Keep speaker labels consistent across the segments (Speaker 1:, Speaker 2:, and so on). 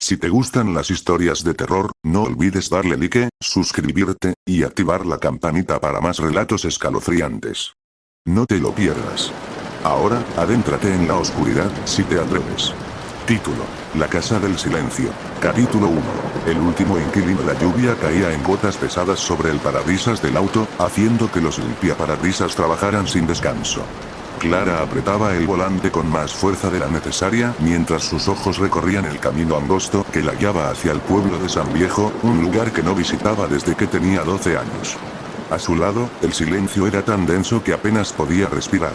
Speaker 1: Si te gustan las historias de terror, no olvides darle like, suscribirte, y activar la campanita para más relatos escalofriantes. No te lo pierdas. Ahora, adéntrate en la oscuridad, si te atreves. Título: La Casa del Silencio. Capítulo 1. El último inquilino. La lluvia caía en gotas pesadas sobre el parabrisas del auto, haciendo que los limpiaparabrisas trabajaran sin descanso. Clara apretaba el volante con más fuerza de la necesaria, mientras sus ojos recorrían el camino angosto que la guiaba hacia el pueblo de San Viejo, un lugar que no visitaba desde que tenía 12 años. A su lado, el silencio era tan denso que apenas podía respirar.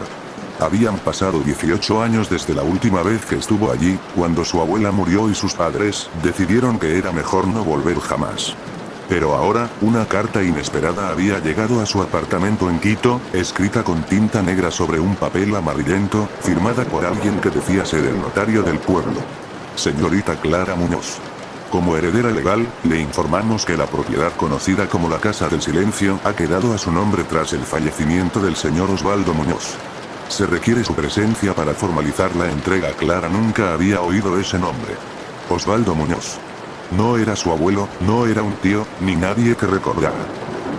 Speaker 1: Habían pasado 18 años desde la última vez que estuvo allí, cuando su abuela murió y sus padres decidieron que era mejor no volver jamás. Pero ahora, una carta inesperada había llegado a su apartamento en Quito, escrita con tinta negra sobre un papel amarillento, firmada por alguien que decía ser el notario del pueblo. Señorita Clara Muñoz. Como heredera legal, le informamos que la propiedad conocida como la Casa del Silencio ha quedado a su nombre tras el fallecimiento del señor Osvaldo Muñoz. Se requiere su presencia para formalizar la entrega. Clara nunca había oído ese nombre. Osvaldo Muñoz. No era su abuelo, no era un tío, ni nadie que recordara.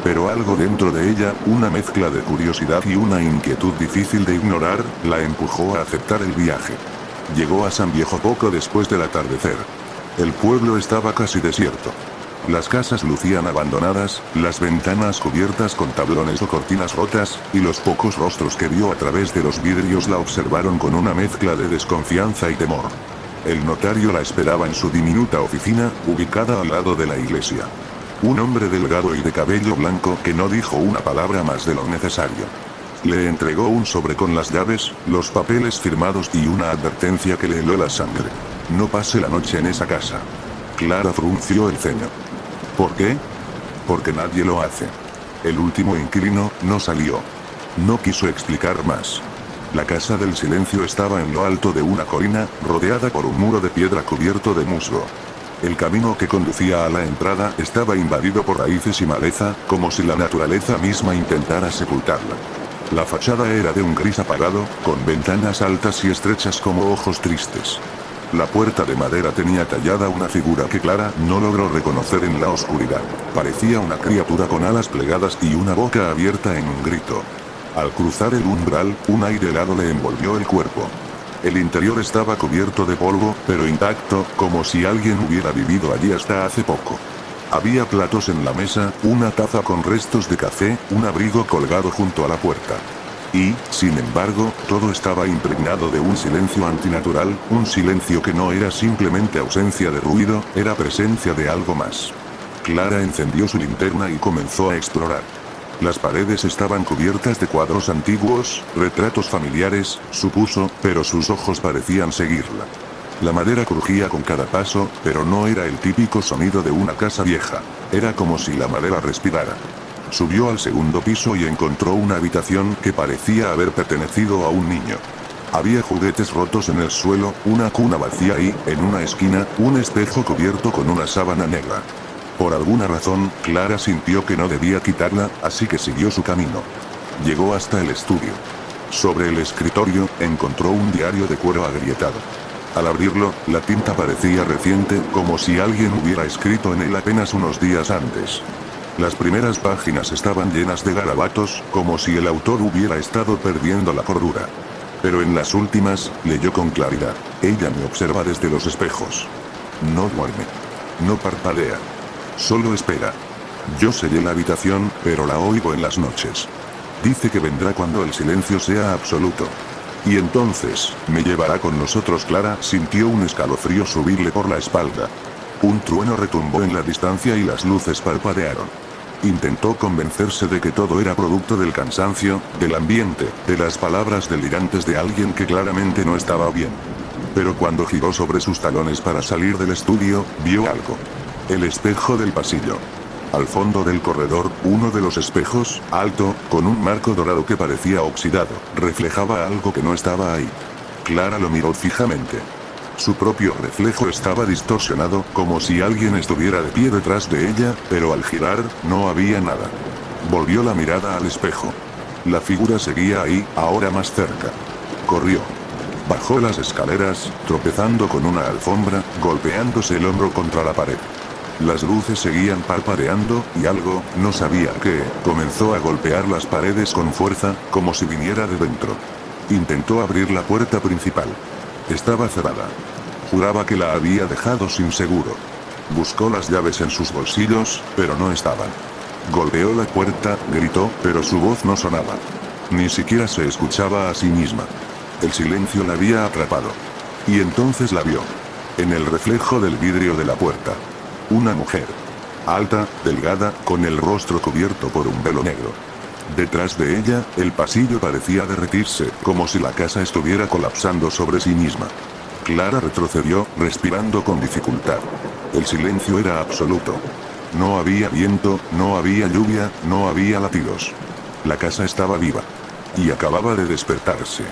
Speaker 1: Pero algo dentro de ella, una mezcla de curiosidad y una inquietud difícil de ignorar, la empujó a aceptar el viaje. Llegó a San Viejo poco después del atardecer. El pueblo estaba casi desierto. Las casas lucían abandonadas, las ventanas cubiertas con tablones o cortinas rotas, y los pocos rostros que vio a través de los vidrios la observaron con una mezcla de desconfianza y temor. El notario la esperaba en su diminuta oficina, ubicada al lado de la iglesia. Un hombre delgado y de cabello blanco que no dijo una palabra más de lo necesario. Le entregó un sobre con las llaves, los papeles firmados y una advertencia que le heló la sangre. No pase la noche en esa casa. Clara frunció el ceño. ¿Por qué? Porque nadie lo hace. El último inquilino no salió. No quiso explicar más. La Casa del Silencio estaba en lo alto de una colina, rodeada por un muro de piedra cubierto de musgo. El camino que conducía a la entrada estaba invadido por raíces y maleza, como si la naturaleza misma intentara sepultarla. La fachada era de un gris apagado, con ventanas altas y estrechas como ojos tristes. La puerta de madera tenía tallada una figura que Clara no logró reconocer en la oscuridad. Parecía una criatura con alas plegadas y una boca abierta en un grito. Al cruzar el umbral, un aire helado le envolvió el cuerpo. El interior estaba cubierto de polvo, pero intacto, como si alguien hubiera vivido allí hasta hace poco. Había platos en la mesa, una taza con restos de café, un abrigo colgado junto a la puerta. Y, sin embargo, todo estaba impregnado de un silencio antinatural, un silencio que no era simplemente ausencia de ruido, era presencia de algo más. Clara encendió su linterna y comenzó a explorar. Las paredes estaban cubiertas de cuadros antiguos, retratos familiares, supuso, pero sus ojos parecían seguirla. La madera crujía con cada paso, pero no era el típico sonido de una casa vieja. Era como si la madera respirara. Subió al segundo piso y encontró una habitación que parecía haber pertenecido a un niño. Había juguetes rotos en el suelo, una cuna vacía y, en una esquina, un espejo cubierto con una sábana negra. Por alguna razón, Clara sintió que no debía quitarla, así que siguió su camino. Llegó hasta el estudio. Sobre el escritorio, encontró un diario de cuero agrietado. Al abrirlo, la tinta parecía reciente, como si alguien hubiera escrito en él apenas unos días antes. Las primeras páginas estaban llenas de garabatos, como si el autor hubiera estado perdiendo la cordura. Pero en las últimas, leyó con claridad. Ella me observa desde los espejos. No duerme. No parpadea. Solo espera. Yo sellé la habitación, pero la oigo en las noches. Dice que vendrá cuando el silencio sea absoluto. Y entonces, me llevará con nosotros. Clara sintió un escalofrío subirle por la espalda. Un trueno retumbó en la distancia y las luces parpadearon. Intentó convencerse de que todo era producto del cansancio, del ambiente, de las palabras delirantes de alguien que claramente no estaba bien. Pero cuando giró sobre sus talones para salir del estudio, vio algo. El espejo del pasillo. Al fondo del corredor, uno de los espejos, alto, con un marco dorado que parecía oxidado, reflejaba algo que no estaba ahí. Clara lo miró fijamente. Su propio reflejo estaba distorsionado, como si alguien estuviera de pie detrás de ella, pero al girar, no había nada. Volvió la mirada al espejo. La figura seguía ahí, ahora más cerca. Corrió. Bajó las escaleras, tropezando con una alfombra, golpeándose el hombro contra la pared. Las luces seguían parpadeando, y algo, no sabía qué, comenzó a golpear las paredes con fuerza, como si viniera de dentro. Intentó abrir la puerta principal. Estaba cerrada. Juraba que la había dejado sin seguro. Buscó las llaves en sus bolsillos, pero no estaban. Golpeó la puerta, gritó, pero su voz no sonaba. Ni siquiera se escuchaba a sí misma. El silencio la había atrapado. Y entonces la vio. En el reflejo del vidrio de la puerta. Una mujer. Alta, delgada, con el rostro cubierto por un velo negro. Detrás de ella, el pasillo parecía derretirse, como si la casa estuviera colapsando sobre sí misma. Clara retrocedió, respirando con dificultad. El silencio era absoluto. No había viento, no había lluvia, no había latidos. La casa estaba viva. Y acababa de despertarse.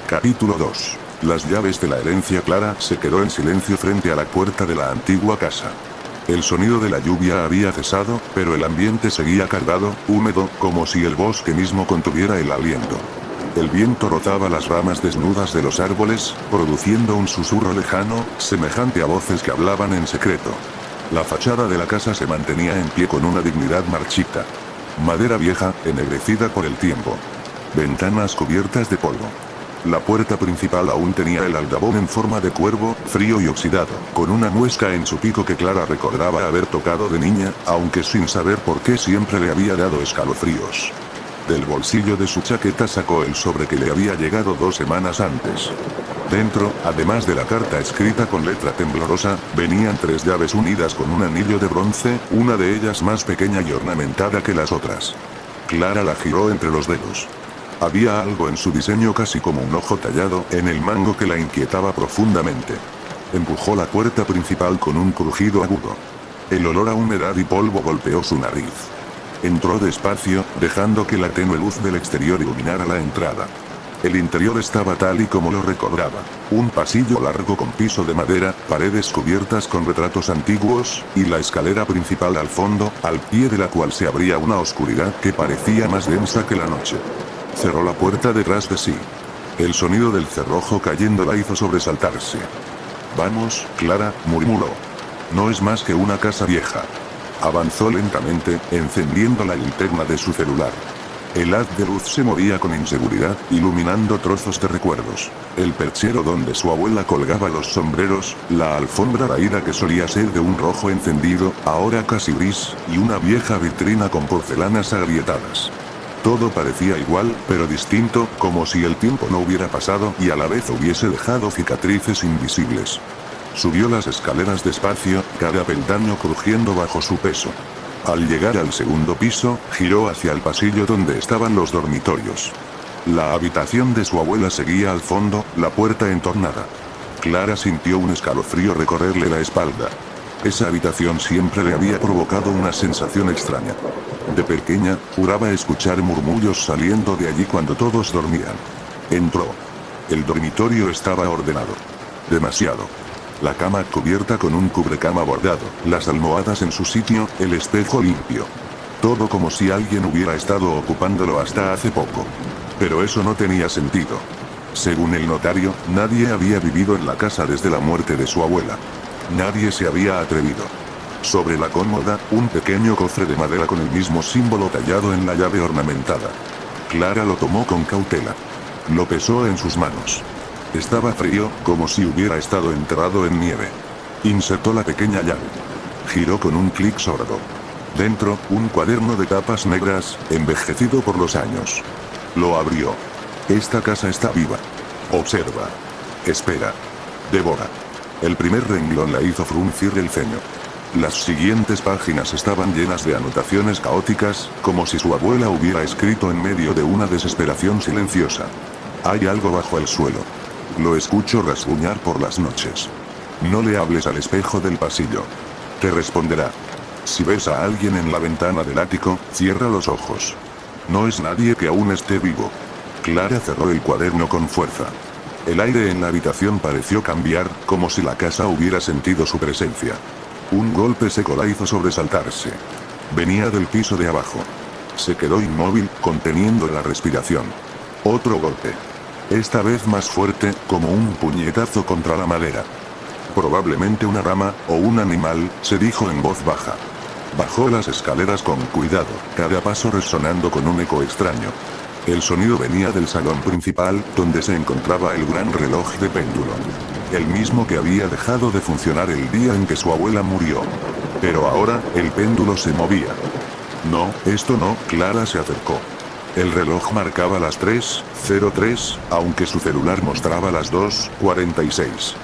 Speaker 1: Capítulo 2. Las llaves de la herencia. Clara se quedó en silencio frente a la puerta de la antigua casa. El sonido de la lluvia había cesado, pero el ambiente seguía cargado, húmedo, como si el bosque mismo contuviera el aliento. El viento rozaba las ramas desnudas de los árboles, produciendo un susurro lejano, semejante a voces que hablaban en secreto. La fachada de la casa se mantenía en pie con una dignidad marchita. Madera vieja, ennegrecida por el tiempo. Ventanas cubiertas de polvo. La puerta principal aún tenía el aldabón en forma de cuervo, frío y oxidado, con una muesca en su pico que Clara recordaba haber tocado de niña, aunque sin saber por qué siempre le había dado escalofríos. Del bolsillo de su chaqueta sacó el sobre que le había llegado 2 semanas antes. Dentro, además de la carta escrita con letra temblorosa, venían 3 llaves unidas con un anillo de bronce, una de ellas más pequeña y ornamentada que las otras. Clara la giró entre los dedos. Había algo en su diseño casi como un ojo tallado en el mango que la inquietaba profundamente. Empujó la puerta principal con un crujido agudo. El olor a humedad y polvo golpeó su nariz. Entró despacio, dejando que la tenue luz del exterior iluminara la entrada. El interior estaba tal y como lo recordaba. Un pasillo largo con piso de madera, paredes cubiertas con retratos antiguos, y la escalera principal al fondo, al pie de la cual se abría una oscuridad que parecía más densa que la noche. Cerró la puerta detrás de sí. El sonido del cerrojo cayendo la hizo sobresaltarse. «Vamos, Clara», murmuró. «No es más que una casa vieja». Avanzó lentamente, encendiendo la linterna de su celular. El haz de luz se movía con inseguridad, iluminando trozos de recuerdos. El perchero donde su abuela colgaba los sombreros, la alfombra raída que solía ser de un rojo encendido, ahora casi gris, y una vieja vitrina con porcelanas agrietadas. Todo parecía igual, pero distinto, como si el tiempo no hubiera pasado y a la vez hubiese dejado cicatrices invisibles. Subió las escaleras despacio, cada peldaño crujiendo bajo su peso. Al llegar al segundo piso, giró hacia el pasillo donde estaban los dormitorios. La habitación de su abuela seguía al fondo, la puerta entornada. Clara sintió un escalofrío recorrerle la espalda. Esa habitación siempre le había provocado una sensación extraña. De pequeña, juraba escuchar murmullos saliendo de allí cuando todos dormían. Entró. El dormitorio estaba ordenado. Demasiado. La cama cubierta con un cubrecama bordado, las almohadas en su sitio, el espejo limpio. Todo como si alguien hubiera estado ocupándolo hasta hace poco. Pero eso no tenía sentido. Según el notario, nadie había vivido en la casa desde la muerte de su abuela. Nadie se había atrevido. Sobre la cómoda, un pequeño cofre de madera con el mismo símbolo tallado en la llave ornamentada. Clara lo tomó con cautela. Lo pesó en sus manos. Estaba frío, como si hubiera estado enterrado en nieve. Insertó la pequeña llave. Giró con un clic sordo. Dentro, un cuaderno de tapas negras, envejecido por los años. Lo abrió. Esta casa está viva. Observa. Espera. Devora. El primer renglón la hizo fruncir el ceño. Las siguientes páginas estaban llenas de anotaciones caóticas, como si su abuela hubiera escrito en medio de una desesperación silenciosa. Hay algo bajo el suelo. Lo escucho rasguñar por las noches. No le hables al espejo del pasillo. Te responderá. Si ves a alguien en la ventana del ático, cierra los ojos. No es nadie que aún esté vivo. Clara cerró el cuaderno con fuerza. El aire en la habitación pareció cambiar, como si la casa hubiera sentido su presencia. Un golpe seco la hizo sobresaltarse. Venía del piso de abajo. Se quedó inmóvil, conteniendo la respiración. Otro golpe. Esta vez más fuerte, como un puñetazo contra la madera. Probablemente una rama, o un animal, se dijo en voz baja. Bajó las escaleras con cuidado, cada paso resonando con un eco extraño. El sonido venía del salón principal, donde se encontraba el gran reloj de péndulo. El mismo que había dejado de funcionar el día en que su abuela murió. Pero ahora, el péndulo se movía. No, esto no, Clara se acercó. El reloj marcaba las 3:03, aunque su celular mostraba las 2:46.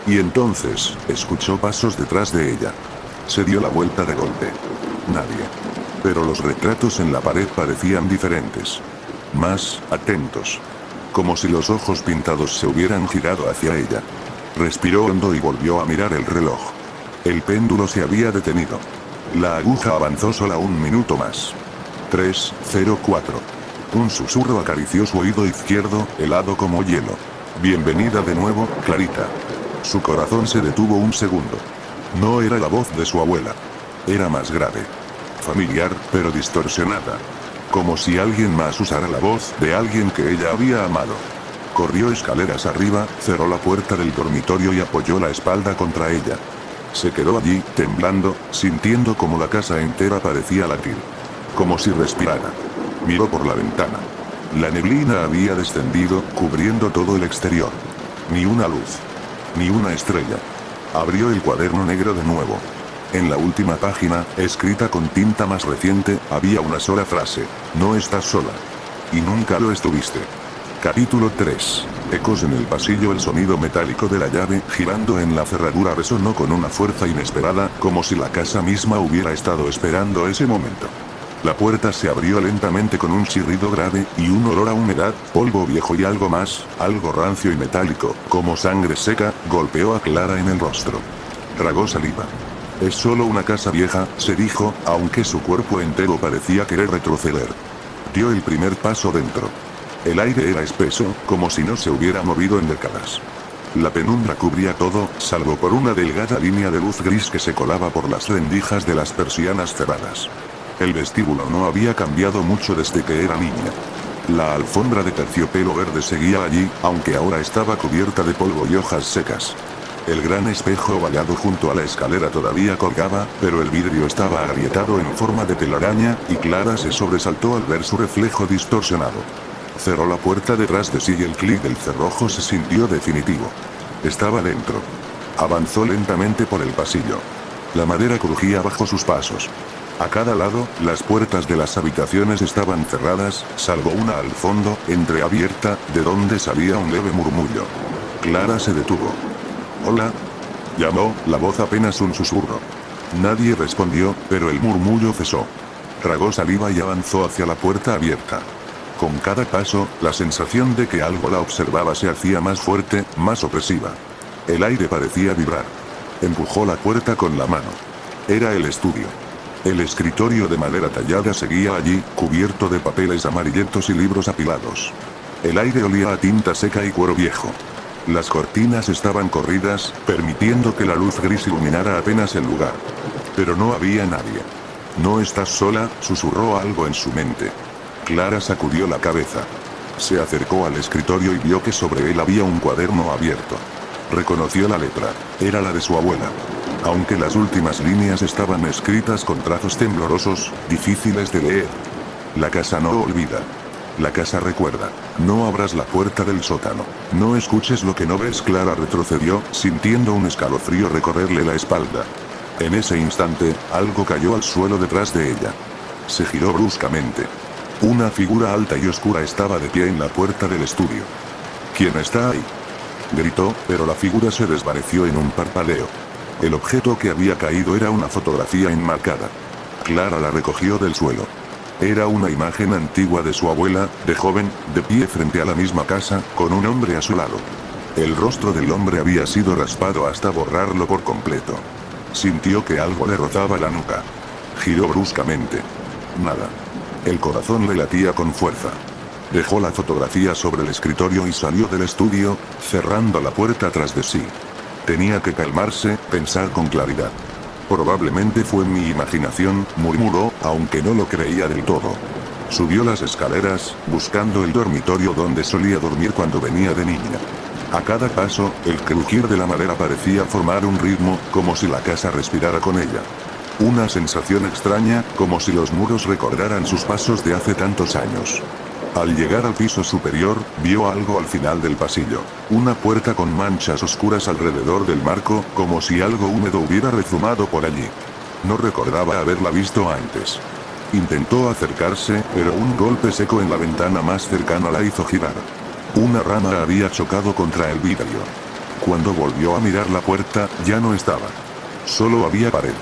Speaker 1: Y entonces, escuchó pasos detrás de ella. Se dio la vuelta de golpe. Nadie. Pero los retratos en la pared parecían diferentes. Más atentos. Como si los ojos pintados se hubieran girado hacia ella. Respiró hondo y volvió a mirar el reloj. El péndulo se había detenido. La aguja avanzó sola un minuto más. 3:04. Un susurro acarició su oído izquierdo, helado como hielo. Bienvenida de nuevo, Clarita. Su corazón se detuvo un segundo. No era la voz de su abuela. Era más grave. Familiar, pero distorsionada. Como si alguien más usara la voz de alguien que ella había amado. Corrió escaleras arriba, cerró la puerta del dormitorio y apoyó la espalda contra ella. Se quedó allí, temblando, sintiendo como la casa entera parecía latir. Como si respirara. Miró por la ventana. La neblina había descendido, cubriendo todo el exterior. Ni una luz. Ni una estrella. Abrió el cuaderno negro de nuevo. En la última página, escrita con tinta más reciente, había una sola frase. No estás sola. Y nunca lo estuviste. Capítulo 3. Ecos en el pasillo. El sonido metálico de la llave girando en la cerradura resonó con una fuerza inesperada, como si la casa misma hubiera estado esperando ese momento. La puerta se abrió lentamente con un chirrido grave, y un olor a humedad, polvo viejo y algo más, algo rancio y metálico, como sangre seca, golpeó a Clara en el rostro. Tragó saliva. Es solo una casa vieja, se dijo, aunque su cuerpo entero parecía querer retroceder. Dio el primer paso dentro. El aire era espeso, como si no se hubiera movido en décadas. La penumbra cubría todo, salvo por una delgada línea de luz gris que se colaba por las rendijas de las persianas cerradas. El vestíbulo no había cambiado mucho desde que era niña. La alfombra de terciopelo verde seguía allí, aunque ahora estaba cubierta de polvo y hojas secas. El gran espejo vallado junto a la escalera todavía colgaba, pero el vidrio estaba agrietado en forma de telaraña, y Clara se sobresaltó al ver su reflejo distorsionado. Cerró la puerta detrás de sí y el clic del cerrojo se sintió definitivo. Estaba dentro. Avanzó lentamente por el pasillo. La madera crujía bajo sus pasos. A cada lado, las puertas de las habitaciones estaban cerradas, salvo una al fondo, entreabierta, de donde salía un leve murmullo. Clara se detuvo. «Hola», llamó, la voz apenas un susurro. Nadie respondió, pero el murmullo cesó. Tragó saliva y avanzó hacia la puerta abierta. Con cada paso, la sensación de que algo la observaba se hacía más fuerte, más opresiva. El aire parecía vibrar. Empujó la puerta con la mano. Era el estudio. El escritorio de madera tallada seguía allí, cubierto de papeles amarillentos y libros apilados. El aire olía a tinta seca y cuero viejo. Las cortinas estaban corridas, permitiendo que la luz gris iluminara apenas el lugar. Pero no había nadie. «No estás sola», susurró algo en su mente. Clara sacudió la cabeza. Se acercó al escritorio y vio que sobre él había un cuaderno abierto. Reconoció la letra. Era la de su abuela. Aunque las últimas líneas estaban escritas con trazos temblorosos, difíciles de leer. La casa no olvida. La casa recuerda. No abras la puerta del sótano. No escuches lo que no ves. Clara retrocedió, sintiendo un escalofrío recorrerle la espalda. En ese instante, algo cayó al suelo detrás de ella. Se giró bruscamente. Una figura alta y oscura estaba de pie en la puerta del estudio. «¿Quién está ahí?», gritó, pero la figura se desvaneció en un parpadeo. El objeto que había caído era una fotografía enmarcada. Clara la recogió del suelo. Era una imagen antigua de su abuela, de joven, de pie frente a la misma casa, con un hombre a su lado. El rostro del hombre había sido raspado hasta borrarlo por completo. Sintió que algo le rozaba la nuca. Giró bruscamente. Nada. El corazón le latía con fuerza. Dejó la fotografía sobre el escritorio y salió del estudio, cerrando la puerta tras de sí. Tenía que calmarse, pensar con claridad. Probablemente fue mi imaginación, murmuró, aunque no lo creía del todo. Subió las escaleras, buscando el dormitorio donde solía dormir cuando venía de niña. A cada paso, el crujir de la madera parecía formar un ritmo, como si la casa respirara con ella. Una sensación extraña, como si los muros recordaran sus pasos de hace tantos años. Al llegar al piso superior, vio algo al final del pasillo. Una puerta con manchas oscuras alrededor del marco, como si algo húmedo hubiera rezumado por allí. No recordaba haberla visto antes. Intentó acercarse, pero un golpe seco en la ventana más cercana la hizo girar. Una rama había chocado contra el vidrio. Cuando volvió a mirar la puerta, ya no estaba. Solo había pared.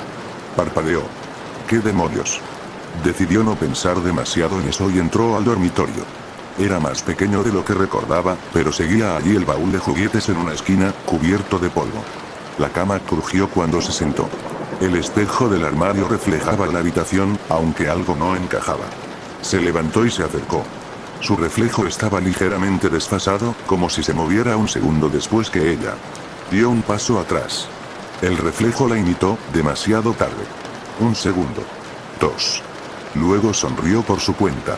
Speaker 1: Parpadeó. ¿Qué demonios? Decidió no pensar demasiado en eso y entró al dormitorio. Era más pequeño de lo que recordaba, pero seguía allí el baúl de juguetes en una esquina, cubierto de polvo. La cama crujió cuando se sentó. El espejo del armario reflejaba la habitación, aunque algo no encajaba. Se levantó y se acercó. Su reflejo estaba ligeramente desfasado, como si se moviera un segundo después que ella. Dio un paso atrás. El reflejo la imitó, demasiado tarde. Un segundo. 2. Luego sonrió por su cuenta.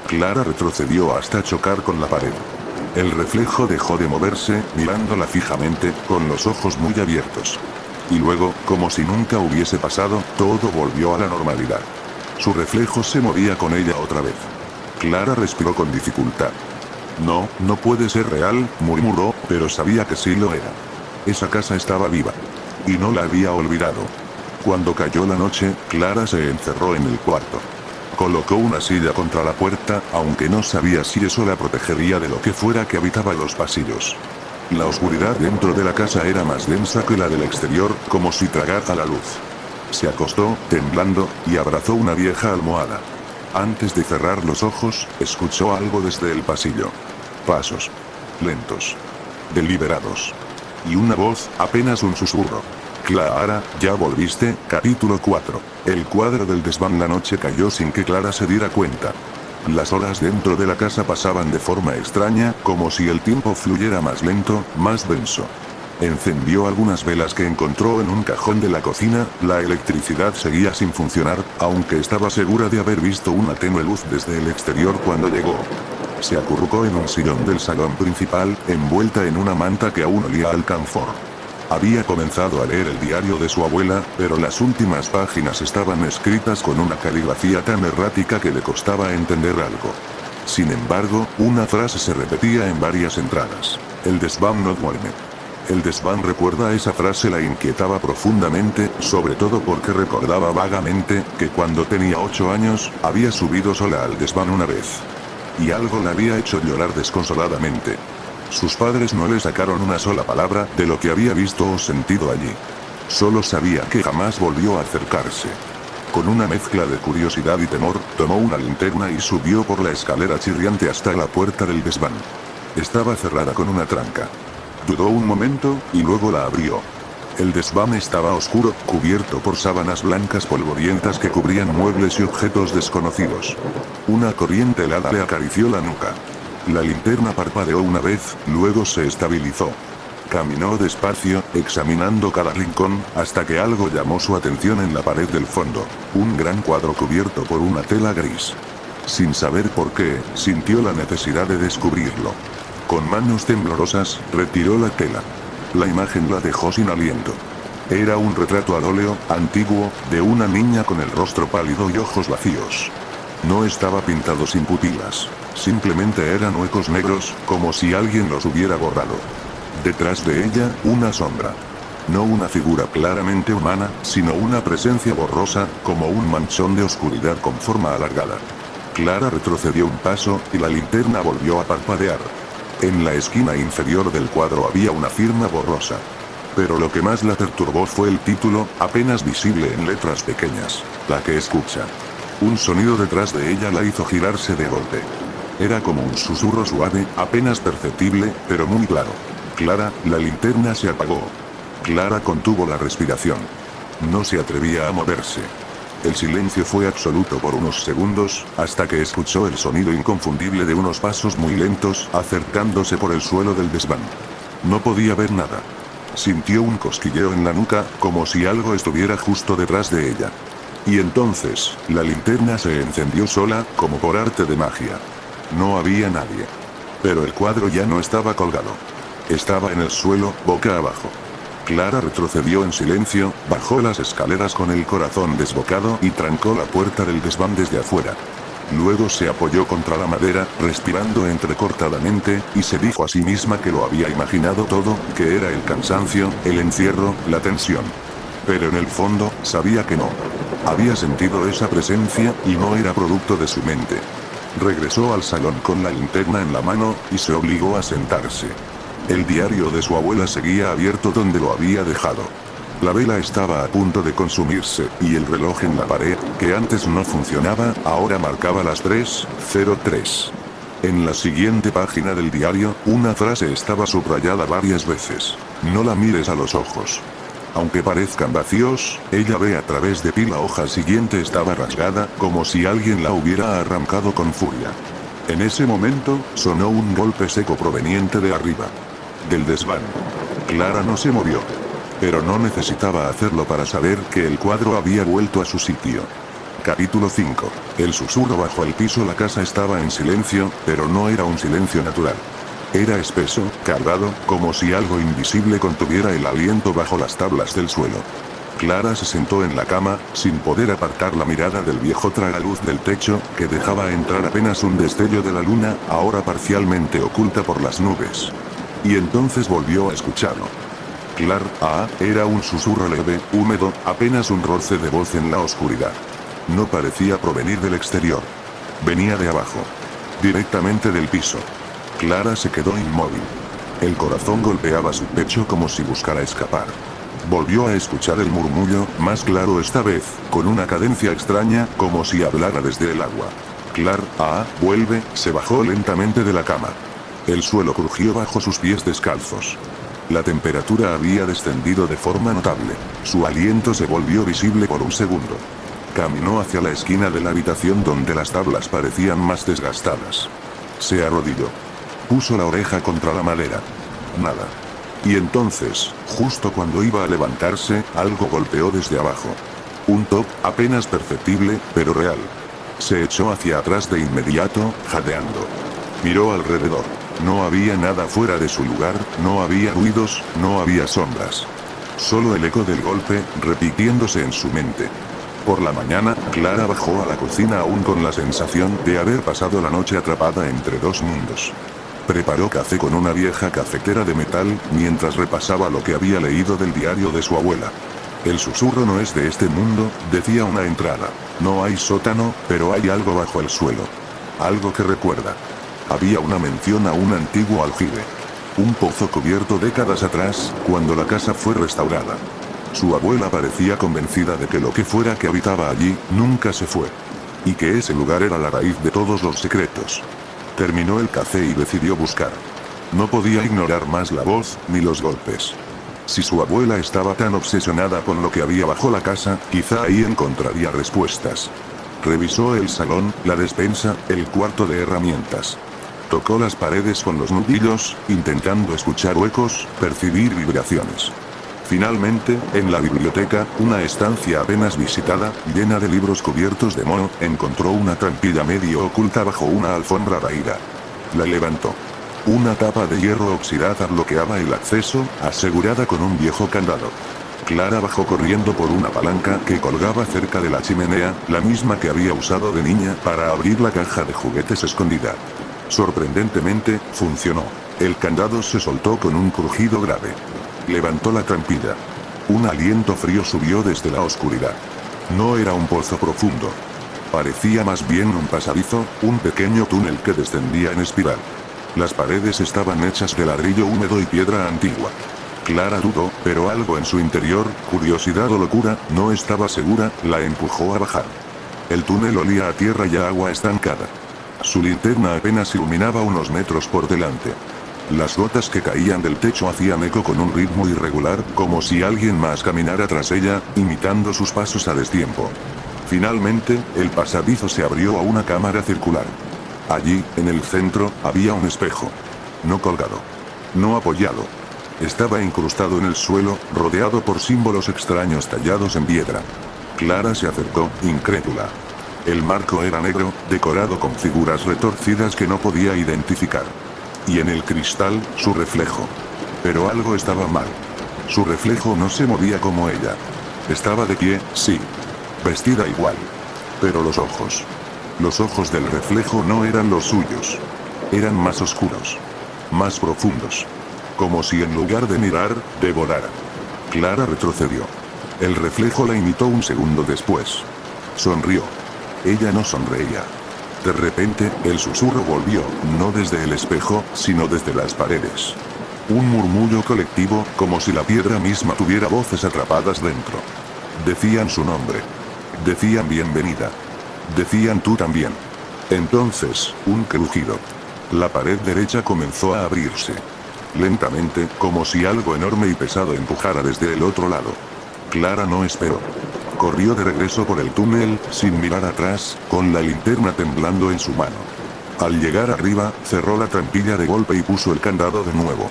Speaker 1: Clara retrocedió hasta chocar con la pared. El reflejo dejó de moverse, mirándola fijamente, con los ojos muy abiertos. Y luego, como si nunca hubiese pasado, todo volvió a la normalidad. Su reflejo se movía con ella otra vez. Clara respiró con dificultad. No, no puede ser real, murmuró, pero sabía que sí lo era. Esa casa estaba viva. Y no la había olvidado. Cuando cayó la noche, Clara se encerró en el cuarto. Colocó una silla contra la puerta, aunque no sabía si eso la protegería de lo que fuera que habitaba los pasillos. La oscuridad dentro de la casa era más densa que la del exterior, como si tragara la luz. Se acostó, temblando, y abrazó una vieja almohada. Antes de cerrar los ojos, escuchó algo desde el pasillo. Pasos. Lentos. Deliberados. Y una voz, apenas un susurro. Clara, ¿ya volviste? Capítulo 4. El cuadro del desván. La noche cayó sin que Clara se diera cuenta. Las horas dentro de la casa pasaban de forma extraña, como si el tiempo fluyera más lento, más denso. Encendió algunas velas que encontró en un cajón de la cocina. La electricidad seguía sin funcionar, aunque estaba segura de haber visto una tenue luz desde el exterior cuando llegó. Se acurrucó en un sillón del salón principal, envuelta en una manta que aún olía a alcanfor. Había comenzado a leer el diario de su abuela, pero las últimas páginas estaban escritas con una caligrafía tan errática que le costaba entender algo. Sin embargo, una frase se repetía en varias entradas. El desván no duerme. El desván. Recuerda esa frase la inquietaba profundamente, sobre todo porque recordaba vagamente que cuando tenía 8 años, había subido sola al desván una vez. Y algo la había hecho llorar desconsoladamente. Sus padres no le sacaron una sola palabra de lo que había visto o sentido allí. Solo sabía que jamás volvió a acercarse. Con una mezcla de curiosidad y temor, tomó una linterna y subió por la escalera chirriante hasta la puerta del desván. Estaba cerrada con una tranca. Dudó un momento, y luego la abrió. El desván estaba oscuro, cubierto por sábanas blancas polvorientas que cubrían muebles y objetos desconocidos. Una corriente helada le acarició la nuca. La linterna parpadeó una vez, luego se estabilizó. Caminó despacio, examinando cada rincón, hasta que algo llamó su atención en la pared del fondo. Un gran cuadro cubierto por una tela gris. Sin saber por qué, sintió la necesidad de descubrirlo. Con manos temblorosas, retiró la tela. La imagen la dejó sin aliento. Era un retrato al óleo, antiguo, de una niña con el rostro pálido y ojos vacíos. No estaba pintado sin pupilas. Simplemente eran huecos negros, como si alguien los hubiera borrado. Detrás de ella, una sombra. No una figura claramente humana, sino una presencia borrosa, como un manchón de oscuridad con forma alargada. Clara retrocedió un paso, y la linterna volvió a parpadear. En la esquina inferior del cuadro había una firma borrosa. Pero lo que más la perturbó fue el título, apenas visible en letras pequeñas. La que escucha. Un sonido detrás de ella la hizo girarse de golpe. Era como un susurro suave, apenas perceptible, pero muy claro. Clara, la linterna se apagó. Clara contuvo la respiración. No se atrevía a moverse. El silencio fue absoluto por unos segundos, hasta que escuchó el sonido inconfundible de unos pasos muy lentos, acercándose por el suelo del desván. No podía ver nada. Sintió un cosquilleo en la nuca, como si algo estuviera justo detrás de ella. Y entonces, la linterna se encendió sola, como por arte de magia. No había nadie. Pero el cuadro ya no estaba colgado. Estaba en el suelo, boca abajo. Clara retrocedió en silencio, bajó las escaleras con el corazón desbocado y trancó la puerta del desván desde afuera. Luego se apoyó contra la madera, respirando entrecortadamente, y se dijo a sí misma que lo había imaginado todo, que era el cansancio, el encierro, la tensión. Pero en el fondo, sabía que no. Había sentido esa presencia, y no era producto de su mente. Regresó al salón con la linterna en la mano, y se obligó a sentarse. El diario de su abuela seguía abierto donde lo había dejado. La vela estaba a punto de consumirse, y el reloj en la pared, que antes no funcionaba, ahora marcaba las 3:03. En la siguiente página del diario, una frase estaba subrayada varias veces. No la mires a los ojos. Aunque parezcan vacíos, ella ve a través de ti. La hoja siguiente estaba rasgada, como si alguien la hubiera arrancado con furia. En ese momento, sonó un golpe seco proveniente de arriba. Del desván. Clara no se movió. Pero no necesitaba hacerlo para saber que el cuadro había vuelto a su sitio. Capítulo 5. El susurro bajo el piso. La casa estaba en silencio, pero no era un silencio natural. Era espeso, cargado, como si algo invisible contuviera el aliento bajo las tablas del suelo. Clara se sentó en la cama, sin poder apartar la mirada del viejo tragaluz del techo, que dejaba entrar apenas un destello de la luna, ahora parcialmente oculta por las nubes. Y entonces volvió a escucharlo. Era un susurro leve, húmedo, apenas un roce de voz en la oscuridad. No parecía provenir del exterior. Venía de abajo. Directamente del piso. Clara se quedó inmóvil. El corazón golpeaba su pecho como si buscara escapar. Volvió a escuchar el murmullo, más claro esta vez, con una cadencia extraña, como si hablara desde el agua. Vuelve. Se bajó lentamente de la cama. El suelo crujió bajo sus pies descalzos. La temperatura había descendido de forma notable. Su aliento se volvió visible por un segundo. Caminó hacia la esquina de la habitación donde las tablas parecían más desgastadas. Se arrodilló. Puso la oreja contra la madera. Nada. Y entonces, justo cuando iba a levantarse, algo golpeó desde abajo. Un toc, apenas perceptible, pero real. Se echó hacia atrás de inmediato, jadeando. Miró alrededor. No había nada fuera de su lugar, no había ruidos, no había sombras. Solo el eco del golpe, repitiéndose en su mente. Por la mañana, Clara bajó a la cocina aún con la sensación de haber pasado la noche atrapada entre dos mundos. Preparó café con una vieja cafetera de metal, mientras repasaba lo que había leído del diario de su abuela. El susurro no es de este mundo, decía una entrada. No hay sótano, pero hay algo bajo el suelo. Algo que recuerda. Había una mención a un antiguo aljibe. Un pozo cubierto décadas atrás, cuando la casa fue restaurada. Su abuela parecía convencida de que lo que fuera que habitaba allí, nunca se fue. Y que ese lugar era la raíz de todos los secretos. Terminó el café y decidió buscar. No podía ignorar más la voz, ni los golpes. Si su abuela estaba tan obsesionada con lo que había bajo la casa, quizá ahí encontraría respuestas. Revisó el salón, la despensa, el cuarto de herramientas. Tocó las paredes con los nudillos, intentando escuchar huecos, percibir vibraciones. Finalmente, en la biblioteca, una estancia apenas visitada, llena de libros cubiertos de moho, encontró una trampilla medio oculta bajo una alfombra raída. La levantó. Una tapa de hierro oxidada bloqueaba el acceso, asegurada con un viejo candado. Clara bajó corriendo por una palanca que colgaba cerca de la chimenea, la misma que había usado de niña para abrir la caja de juguetes escondida. Sorprendentemente, funcionó. El candado se soltó con un crujido grave. Levantó la trampilla. Un aliento frío subió desde la oscuridad. No era un pozo profundo. Parecía más bien un pasadizo, un pequeño túnel que descendía en espiral. Las paredes estaban hechas de ladrillo húmedo y piedra antigua. Clara dudó, pero algo en su interior, curiosidad o locura, no estaba segura, la empujó a bajar. El túnel olía a tierra y a agua estancada. Su linterna apenas iluminaba unos metros por delante. Las gotas que caían del techo hacían eco con un ritmo irregular, como si alguien más caminara tras ella, imitando sus pasos a destiempo. Finalmente, el pasadizo se abrió a una cámara circular. Allí, en el centro, había un espejo. No colgado. No apoyado. Estaba incrustado en el suelo, rodeado por símbolos extraños tallados en piedra. Clara se acercó, incrédula. El marco era negro, decorado con figuras retorcidas que no podía identificar. Y en el cristal, su reflejo. Pero algo estaba mal. Su reflejo no se movía como ella. Estaba de pie, sí. Vestida igual. Pero los ojos. Los ojos del reflejo no eran los suyos. Eran más oscuros. Más profundos. Como si en lugar de mirar, devorara. Clara retrocedió. El reflejo la imitó un segundo después. Sonrió. Ella no sonreía. De repente, el susurro volvió, no desde el espejo, sino desde las paredes. Un murmullo colectivo, como si la piedra misma tuviera voces atrapadas dentro. Decían su nombre. Decían bienvenida. Decían tú también. Entonces, un crujido. La pared derecha comenzó a abrirse. Lentamente, como si algo enorme y pesado empujara desde el otro lado. Clara no esperó. Corrió de regreso por el túnel, sin mirar atrás, con la linterna temblando en su mano. Al llegar arriba, cerró la trampilla de golpe y puso el candado de nuevo.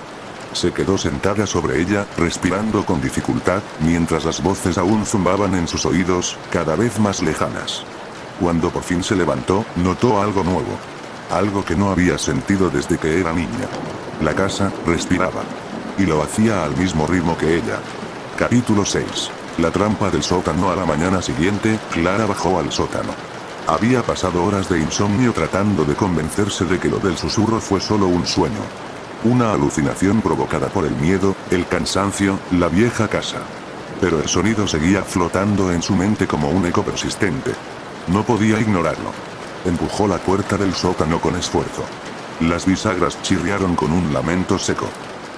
Speaker 1: Se quedó sentada sobre ella, respirando con dificultad, mientras las voces aún zumbaban en sus oídos, cada vez más lejanas. Cuando por fin se levantó, notó algo nuevo. Algo que no había sentido desde que era niña. La casa respiraba. Y lo hacía al mismo ritmo que ella. Capítulo 6. La trampa del sótano. A la mañana siguiente, Clara bajó al sótano. Había pasado horas de insomnio tratando de convencerse de que lo del susurro fue solo un sueño. Una alucinación provocada por el miedo, el cansancio, la vieja casa. Pero el sonido seguía flotando en su mente como un eco persistente. No podía ignorarlo. Empujó la puerta del sótano con esfuerzo. Las bisagras chirriaron con un lamento seco.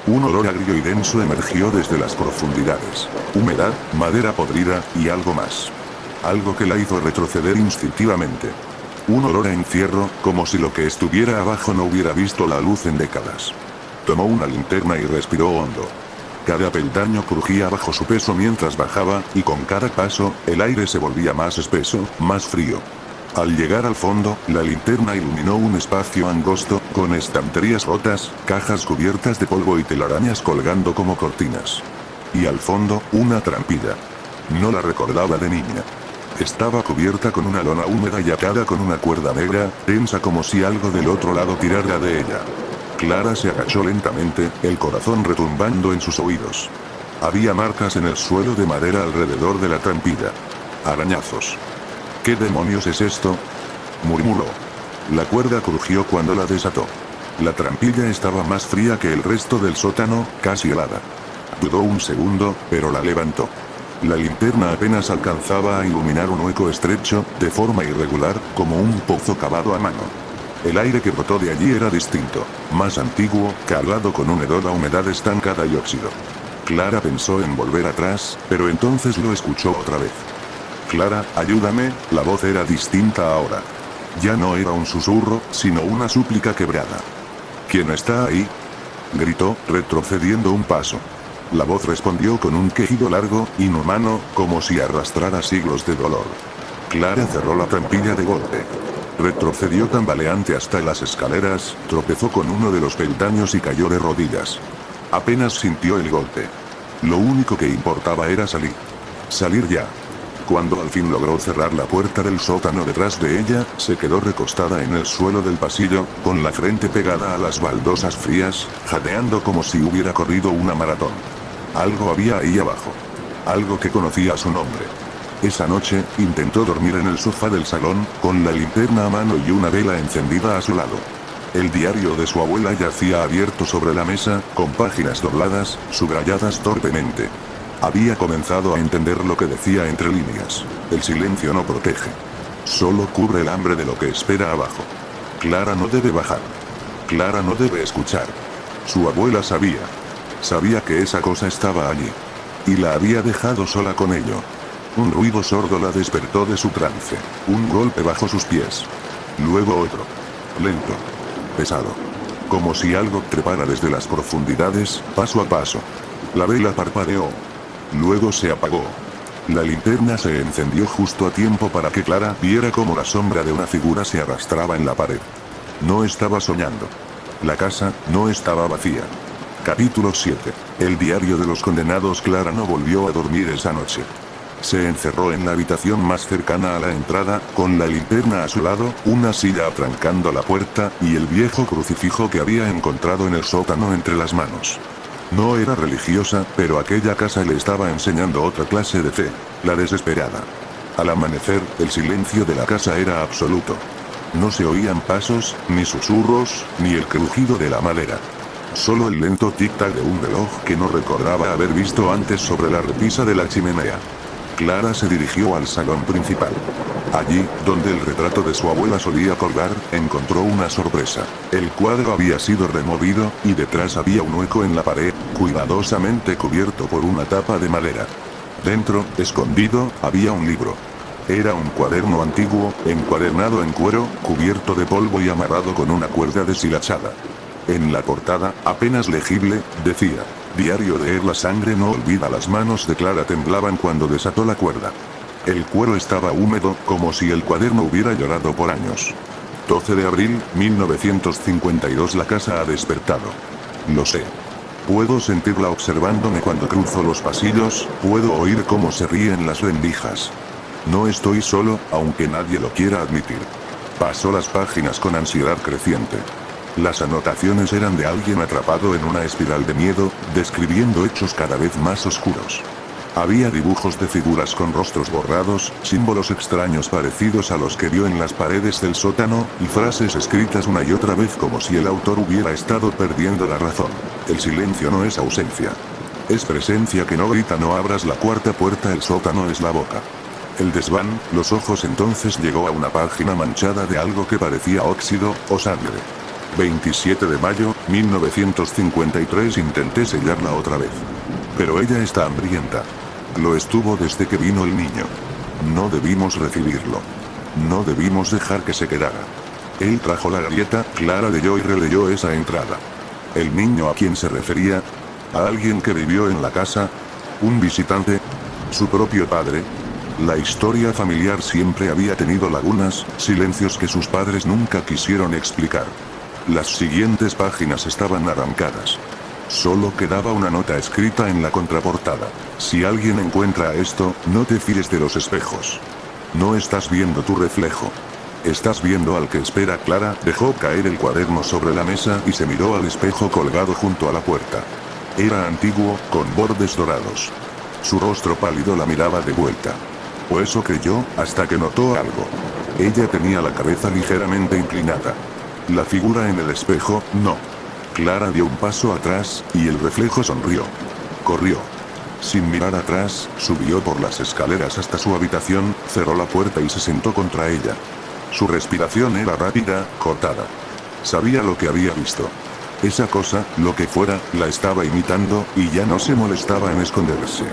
Speaker 1: Un olor agrio y denso emergió desde las profundidades. Humedad, madera podrida, y algo más. Algo que la hizo retroceder instintivamente. Un olor a encierro, como si lo que estuviera abajo no hubiera visto la luz en décadas. Tomó una linterna y respiró hondo. Cada peldaño crujía bajo su peso mientras bajaba, y con cada paso, el aire se volvía más espeso, más frío. Al llegar al fondo, la linterna iluminó un espacio angosto, con estanterías rotas, cajas cubiertas de polvo y telarañas colgando como cortinas. Y al fondo, una trampilla. No la recordaba de niña. Estaba cubierta con una lona húmeda y atada con una cuerda negra, tensa como si algo del otro lado tirara de ella. Clara se agachó lentamente, el corazón retumbando en sus oídos. Había marcas en el suelo de madera alrededor de la trampilla. Arañazos. ¿Qué demonios es esto?, murmuró. La cuerda crujió cuando la desató. La trampilla estaba más fría que el resto del sótano, casi helada. Dudó un segundo, pero la levantó. La linterna apenas alcanzaba a iluminar un hueco estrecho, de forma irregular, como un pozo cavado a mano. El aire que brotó de allí era distinto, más antiguo, cargado con un hedor a humedad estancada y óxido. Clara pensó en volver atrás, pero entonces lo escuchó otra vez. Clara, ayúdame. La voz era distinta ahora. Ya no era un susurro, sino una súplica quebrada. ¿Quién está ahí?, gritó, retrocediendo un paso. La voz respondió con un quejido largo, inhumano, como si arrastrara siglos de dolor. Clara cerró la trampilla de golpe. Retrocedió tambaleante hasta las escaleras, tropezó con uno de los peldaños y cayó de rodillas. Apenas sintió el golpe. Lo único que importaba era salir. Salir ya. Cuando al fin logró cerrar la puerta del sótano detrás de ella, se quedó recostada en el suelo del pasillo, con la frente pegada a las baldosas frías, jadeando como si hubiera corrido una maratón. Algo había ahí abajo. Algo que conocía su nombre. Esa noche, intentó dormir en el sofá del salón, con la linterna a mano y una vela encendida a su lado. El diario de su abuela yacía abierto sobre la mesa, con páginas dobladas, subrayadas torpemente. Había comenzado a entender lo que decía entre líneas. El silencio no protege. Solo cubre el hambre de lo que espera abajo. Clara no debe bajar. Clara no debe escuchar. Su abuela sabía. Sabía que esa cosa estaba allí. Y la había dejado sola con ello. Un ruido sordo la despertó de su trance. Un golpe bajo sus pies. Luego otro. Lento. Pesado. Como si algo trepara desde las profundidades, paso a paso. La vela parpadeó. Luego se apagó. La linterna se encendió justo a tiempo para que Clara viera cómo la sombra de una figura se arrastraba en la pared. No estaba soñando. La casa no estaba vacía. Capítulo 7. El diario de los condenados. Clara no volvió a dormir esa noche. Se encerró en la habitación más cercana a la entrada, con la linterna a su lado, una silla atrancando la puerta, y el viejo crucifijo que había encontrado en el sótano entre las manos. No era religiosa, pero aquella casa le estaba enseñando otra clase de fe, la desesperada. Al amanecer, el silencio de la casa era absoluto. No se oían pasos, ni susurros, ni el crujido de la madera. Solo el lento tic-tac de un reloj que no recordaba haber visto antes sobre la repisa de la chimenea. Clara se dirigió al salón principal. Allí, donde el retrato de su abuela solía colgar, encontró una sorpresa. El cuadro había sido removido, y detrás había un hueco en la pared, cuidadosamente cubierto por una tapa de madera. Dentro, escondido, había un libro. Era un cuaderno antiguo, encuadernado en cuero, cubierto de polvo y amarrado con una cuerda deshilachada. En la portada, apenas legible, decía: Diario de la sangre no olvida. Las manos de Clara temblaban cuando desató la cuerda. El cuero estaba húmedo, como si el cuaderno hubiera llorado por años. 12 de abril, 1952. La casa ha despertado. Lo sé. Puedo sentirla observándome cuando cruzo los pasillos, puedo oír cómo se ríen las rendijas. No estoy solo, aunque nadie lo quiera admitir. Pasó las páginas con ansiedad creciente. Las anotaciones eran de alguien atrapado en una espiral de miedo, describiendo hechos cada vez más oscuros. Había dibujos de figuras con rostros borrados, símbolos extraños parecidos a los que vio en las paredes del sótano, y frases escritas una y otra vez como si el autor hubiera estado perdiendo la razón. El silencio no es ausencia. Es presencia que no grita. No abras la cuarta puerta. El sótano es la boca. El desván, los ojos. Entonces llegó a una página manchada de algo que parecía óxido, o sangre. 27 de mayo, 1953. Intenté sellarla otra vez. Pero ella está hambrienta. Lo estuvo desde que vino el niño. No debimos recibirlo. No debimos dejar que se quedara. Él trajo la galleta. Clara leyó y releyó esa entrada. ¿El niño a quién se refería? ¿A alguien que vivió en la casa? ¿Un visitante? ¿Su propio padre? La historia familiar siempre había tenido lagunas, silencios que sus padres nunca quisieron explicar. Las siguientes páginas estaban arrancadas. Solo quedaba una nota escrita en la contraportada. Si alguien encuentra esto, no te fíes de los espejos. No estás viendo tu reflejo. Estás viendo al que espera. Clara dejó caer el cuaderno sobre la mesa y se miró al espejo colgado junto a la puerta. Era antiguo, con bordes dorados. Su rostro pálido la miraba de vuelta. O eso creyó, hasta que notó algo. Ella tenía la cabeza ligeramente inclinada. La figura en el espejo, no. Clara dio un paso atrás, y el reflejo sonrió. Corrió. Sin mirar atrás, subió por las escaleras hasta su habitación, cerró la puerta y se sentó contra ella. Su respiración era rápida, cortada. Sabía lo que había visto. Esa cosa, lo que fuera, la estaba imitando, y ya no se molestaba en esconderse.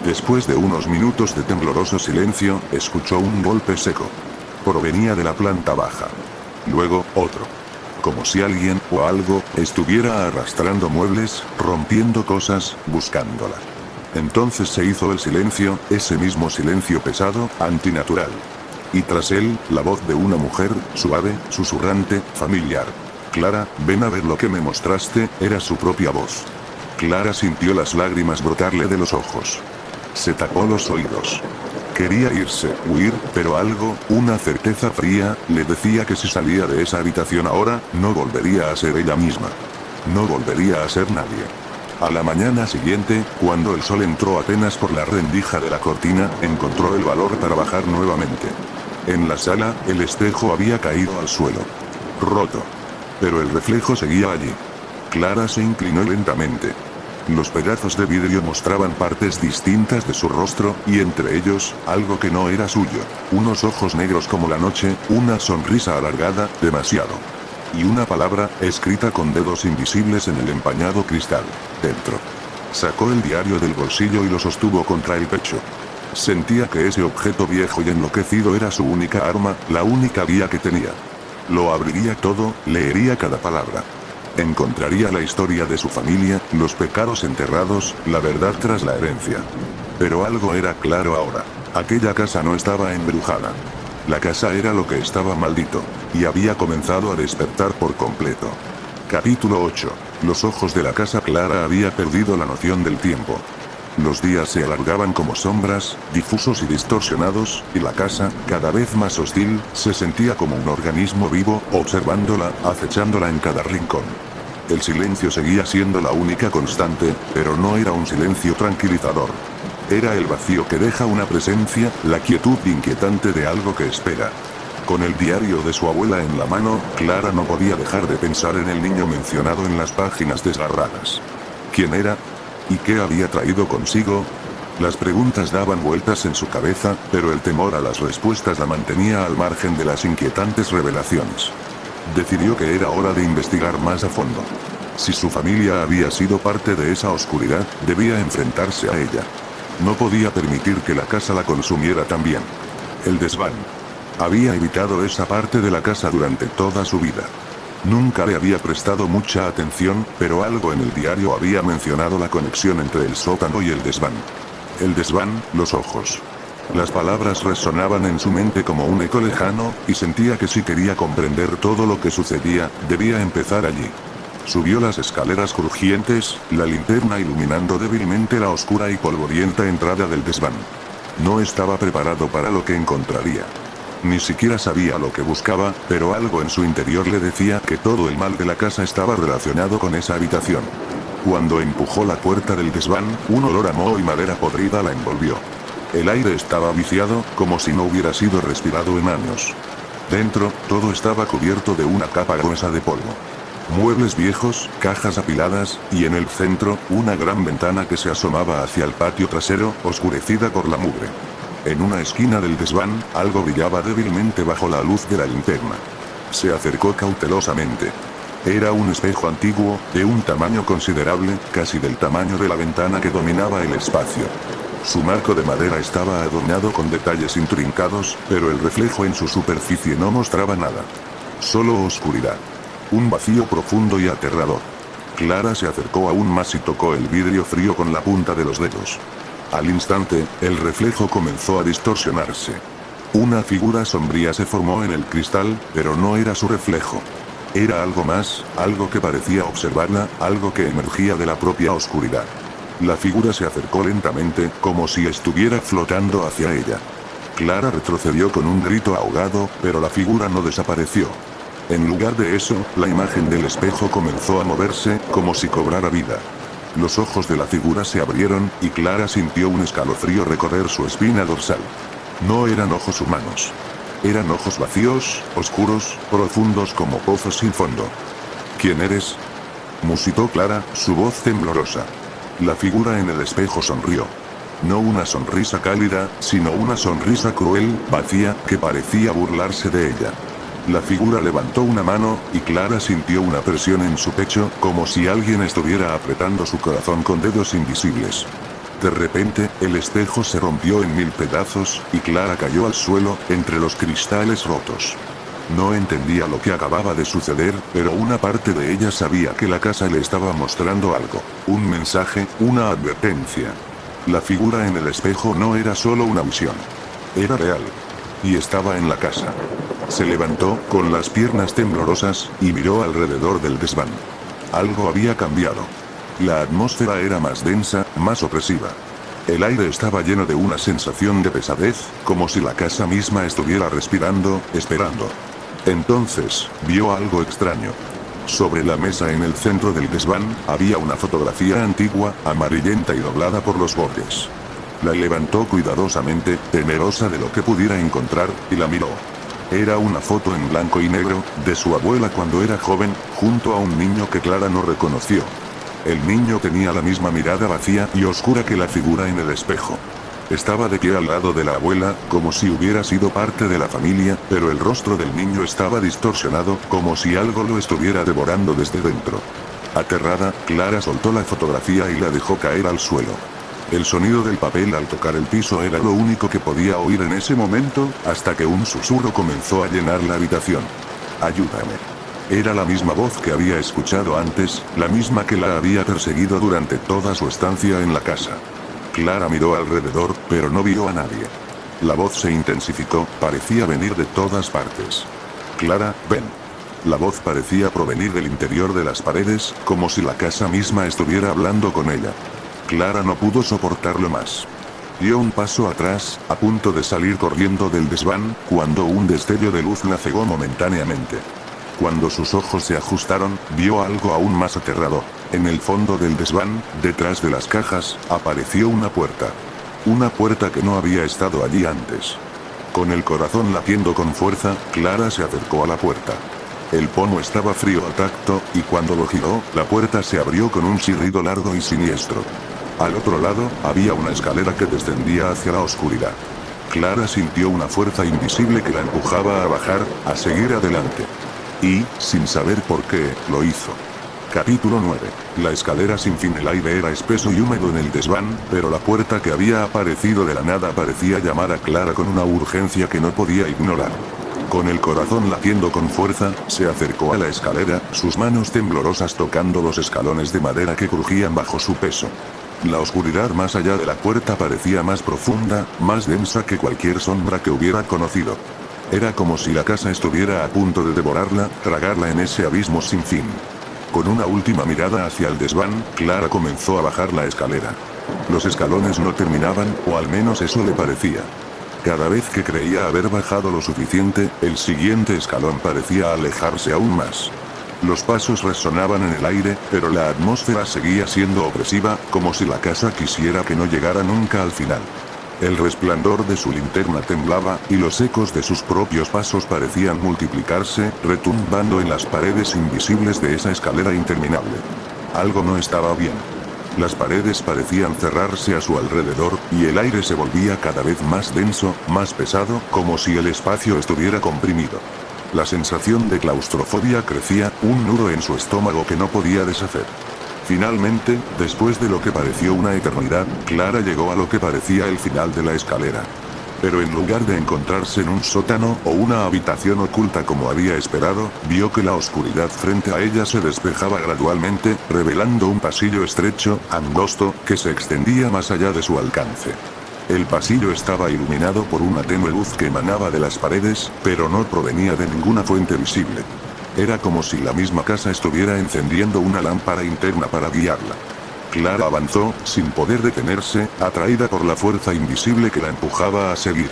Speaker 1: Después de unos minutos de tembloroso silencio, escuchó un golpe seco. Provenía de la planta baja. Luego, otro. Como si alguien, o algo, estuviera arrastrando muebles, rompiendo cosas, buscándola. Entonces se hizo el silencio, ese mismo silencio pesado, antinatural. Y tras él, la voz de una mujer, suave, susurrante, familiar. Clara, ven a ver lo que me mostraste. Era su propia voz. Clara sintió las lágrimas brotarle de los ojos. Se tapó los oídos. Quería irse, huir, pero algo, una certeza fría, le decía que si salía de esa habitación ahora, no volvería a ser ella misma. No volvería a ser nadie. A la mañana siguiente, cuando el sol entró apenas por la rendija de la cortina, encontró el valor para bajar nuevamente. En la sala, el espejo había caído al suelo. Roto. Pero el reflejo seguía allí. Clara se inclinó lentamente. Los pedazos de vidrio mostraban partes distintas de su rostro, y entre ellos, algo que no era suyo. Unos ojos negros como la noche, una sonrisa alargada, demasiado. Y una palabra, escrita con dedos invisibles en el empañado cristal. Dentro. Sacó el diario del bolsillo y lo sostuvo contra el pecho. Sentía que ese objeto viejo y enloquecido era su única arma, la única vía que tenía. Lo abriría todo, leería cada palabra. Encontraría la historia de su familia, los pecados enterrados, la verdad tras la herencia. Pero algo era claro ahora. Aquella casa no estaba embrujada. La casa era lo que estaba maldito. Y había comenzado a despertar por completo. Capítulo 8. Los ojos de la casa. Clara había perdido la noción del tiempo. Los días se alargaban como sombras, difusos y distorsionados, y la casa, cada vez más hostil, se sentía como un organismo vivo, observándola, acechándola en cada rincón. El silencio seguía siendo la única constante, pero no era un silencio tranquilizador. Era el vacío que deja una presencia, la quietud inquietante de algo que espera. Con el diario de su abuela en la mano, Clara no podía dejar de pensar en el niño mencionado en las páginas desgarradas. ¿Quién era? ¿Y qué había traído consigo? Las preguntas daban vueltas en su cabeza, pero el temor a las respuestas la mantenía al margen de las inquietantes revelaciones. Decidió que era hora de investigar más a fondo. Si su familia había sido parte de esa oscuridad, debía enfrentarse a ella. No podía permitir que la casa la consumiera también. El desván. Había evitado esa parte de la casa durante toda su vida. Nunca le había prestado mucha atención, pero algo en el diario había mencionado la conexión entre el sótano y el desván. El desván, los ojos. Las palabras resonaban en su mente como un eco lejano, y sentía que si quería comprender todo lo que sucedía, debía empezar allí. Subió las escaleras crujientes, la linterna iluminando débilmente la oscura y polvorienta entrada del desván. No estaba preparado para lo que encontraría. Ni siquiera sabía lo que buscaba, pero algo en su interior le decía que todo el mal de la casa estaba relacionado con esa habitación. Cuando empujó la puerta del desván, un olor a moho y madera podrida la envolvió. El aire estaba viciado, como si no hubiera sido respirado en años. Dentro, todo estaba cubierto de una capa gruesa de polvo. Muebles viejos, cajas apiladas, y en el centro, una gran ventana que se asomaba hacia el patio trasero, oscurecida por la mugre. En una esquina del desván, algo brillaba débilmente bajo la luz de la linterna. Se acercó cautelosamente. Era un espejo antiguo, de un tamaño considerable, casi del tamaño de la ventana que dominaba el espacio. Su marco de madera estaba adornado con detalles intrincados, pero el reflejo en su superficie no mostraba nada. Solo oscuridad. Un vacío profundo y aterrador. Clara se acercó aún más y tocó el vidrio frío con la punta de los dedos. Al instante, el reflejo comenzó a distorsionarse. Una figura sombría se formó en el cristal, pero no era su reflejo. Era algo más, algo que parecía observarla, algo que emergía de la propia oscuridad. La figura se acercó lentamente, como si estuviera flotando hacia ella. Clara retrocedió con un grito ahogado, pero la figura no desapareció. En lugar de eso, la imagen del espejo comenzó a moverse, como si cobrara vida. Los ojos de la figura se abrieron, y Clara sintió un escalofrío recorrer su espina dorsal. No eran ojos humanos. Eran ojos vacíos, oscuros, profundos como pozos sin fondo. ¿Quién eres?, musitó Clara, su voz temblorosa. La figura en el espejo sonrió. No una sonrisa cálida, sino una sonrisa cruel, vacía, que parecía burlarse de ella. La figura levantó una mano, y Clara sintió una presión en su pecho, como si alguien estuviera apretando su corazón con dedos invisibles. De repente, el espejo se rompió en 1000 pedazos, y Clara cayó al suelo, entre los cristales rotos. No entendía lo que acababa de suceder, pero una parte de ella sabía que la casa le estaba mostrando algo, un mensaje, una advertencia. La figura en el espejo no era solo una visión. Era real. Y estaba en la casa. Se levantó, con las piernas temblorosas, y miró alrededor del desván. Algo había cambiado. La atmósfera era más densa, más opresiva. El aire estaba lleno de una sensación de pesadez, como si la casa misma estuviera respirando, esperando. Entonces, vio algo extraño. Sobre la mesa en el centro del desván, había una fotografía antigua, amarillenta y doblada por los bordes. La levantó cuidadosamente, temerosa de lo que pudiera encontrar, y la miró. Era una foto en blanco y negro, de su abuela cuando era joven, junto a un niño que Clara no reconoció. El niño tenía la misma mirada vacía y oscura que la figura en el espejo. Estaba de pie al lado de la abuela, como si hubiera sido parte de la familia, pero el rostro del niño estaba distorsionado, como si algo lo estuviera devorando desde dentro. Aterrada, Clara soltó la fotografía y la dejó caer al suelo. El sonido del papel al tocar el piso era lo único que podía oír en ese momento, hasta que un susurro comenzó a llenar la habitación. «Ayúdame». Era la misma voz que había escuchado antes, la misma que la había perseguido durante toda su estancia en la casa. Clara miró alrededor, pero no vio a nadie. La voz se intensificó, parecía venir de todas partes. «Clara, ven». La voz parecía provenir del interior de las paredes, como si la casa misma estuviera hablando con ella. Clara no pudo soportarlo más. Dio un paso atrás, a punto de salir corriendo del desván, cuando un destello de luz la cegó momentáneamente. Cuando sus ojos se ajustaron, vio algo aún más aterrador. En el fondo del desván, detrás de las cajas, apareció una puerta. Una puerta que no había estado allí antes. Con el corazón latiendo con fuerza, Clara se acercó a la puerta. El pomo estaba frío al tacto, y cuando lo giró, la puerta se abrió con un chirrido largo y siniestro. Al otro lado, había una escalera que descendía hacia la oscuridad. Clara sintió una fuerza invisible que la empujaba a bajar, a seguir adelante. Y, sin saber por qué, lo hizo. Capítulo 9. La escalera sin fin. El aire era espeso y húmedo en el desván, pero la puerta que había aparecido de la nada parecía llamar a Clara con una urgencia que no podía ignorar. Con el corazón latiendo con fuerza, se acercó a la escalera, sus manos temblorosas tocando los escalones de madera que crujían bajo su peso. La oscuridad más allá de la puerta parecía más profunda, más densa que cualquier sombra que hubiera conocido. Era como si la casa estuviera a punto de devorarla, tragarla en ese abismo sin fin. Con una última mirada hacia el desván, Clara comenzó a bajar la escalera. Los escalones no terminaban, o al menos eso le parecía. Cada vez que creía haber bajado lo suficiente, el siguiente escalón parecía alejarse aún más. Los pasos resonaban en el aire, pero la atmósfera seguía siendo opresiva, como si la casa quisiera que no llegara nunca al final. El resplandor de su linterna temblaba, y los ecos de sus propios pasos parecían multiplicarse, retumbando en las paredes invisibles de esa escalera interminable. Algo no estaba bien. Las paredes parecían cerrarse a su alrededor, y el aire se volvía cada vez más denso, más pesado, como si el espacio estuviera comprimido. La sensación de claustrofobia crecía, un nudo en su estómago que no podía deshacer. Finalmente, después de lo que pareció una eternidad, Clara llegó a lo que parecía el final de la escalera. Pero en lugar de encontrarse en un sótano o una habitación oculta como había esperado, vio que la oscuridad frente a ella se despejaba gradualmente, revelando un pasillo estrecho, angosto, que se extendía más allá de su alcance. El pasillo estaba iluminado por una tenue luz que emanaba de las paredes, pero no provenía de ninguna fuente visible. Era como si la misma casa estuviera encendiendo una lámpara interna para guiarla. Clara avanzó, sin poder detenerse, atraída por la fuerza invisible que la empujaba a seguir.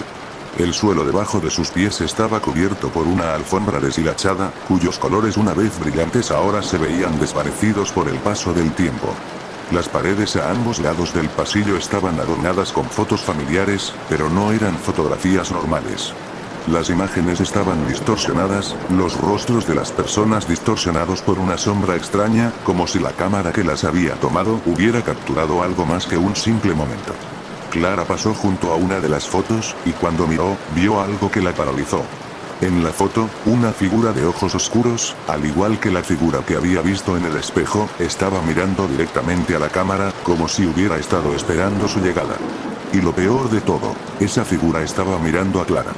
Speaker 1: El suelo debajo de sus pies estaba cubierto por una alfombra deshilachada, cuyos colores una vez brillantes ahora se veían desvanecidos por el paso del tiempo. Las paredes a ambos lados del pasillo estaban adornadas con fotos familiares, pero no eran fotografías normales. Las imágenes estaban distorsionadas, los rostros de las personas distorsionados por una sombra extraña, como si la cámara que las había tomado hubiera capturado algo más que un simple momento. Clara pasó junto a una de las fotos, y cuando miró, vio algo que la paralizó. En la foto, una figura de ojos oscuros, al igual que la figura que había visto en el espejo, estaba mirando directamente a la cámara, como si hubiera estado esperando su llegada. Y lo peor de todo, esa figura estaba mirando a Clara.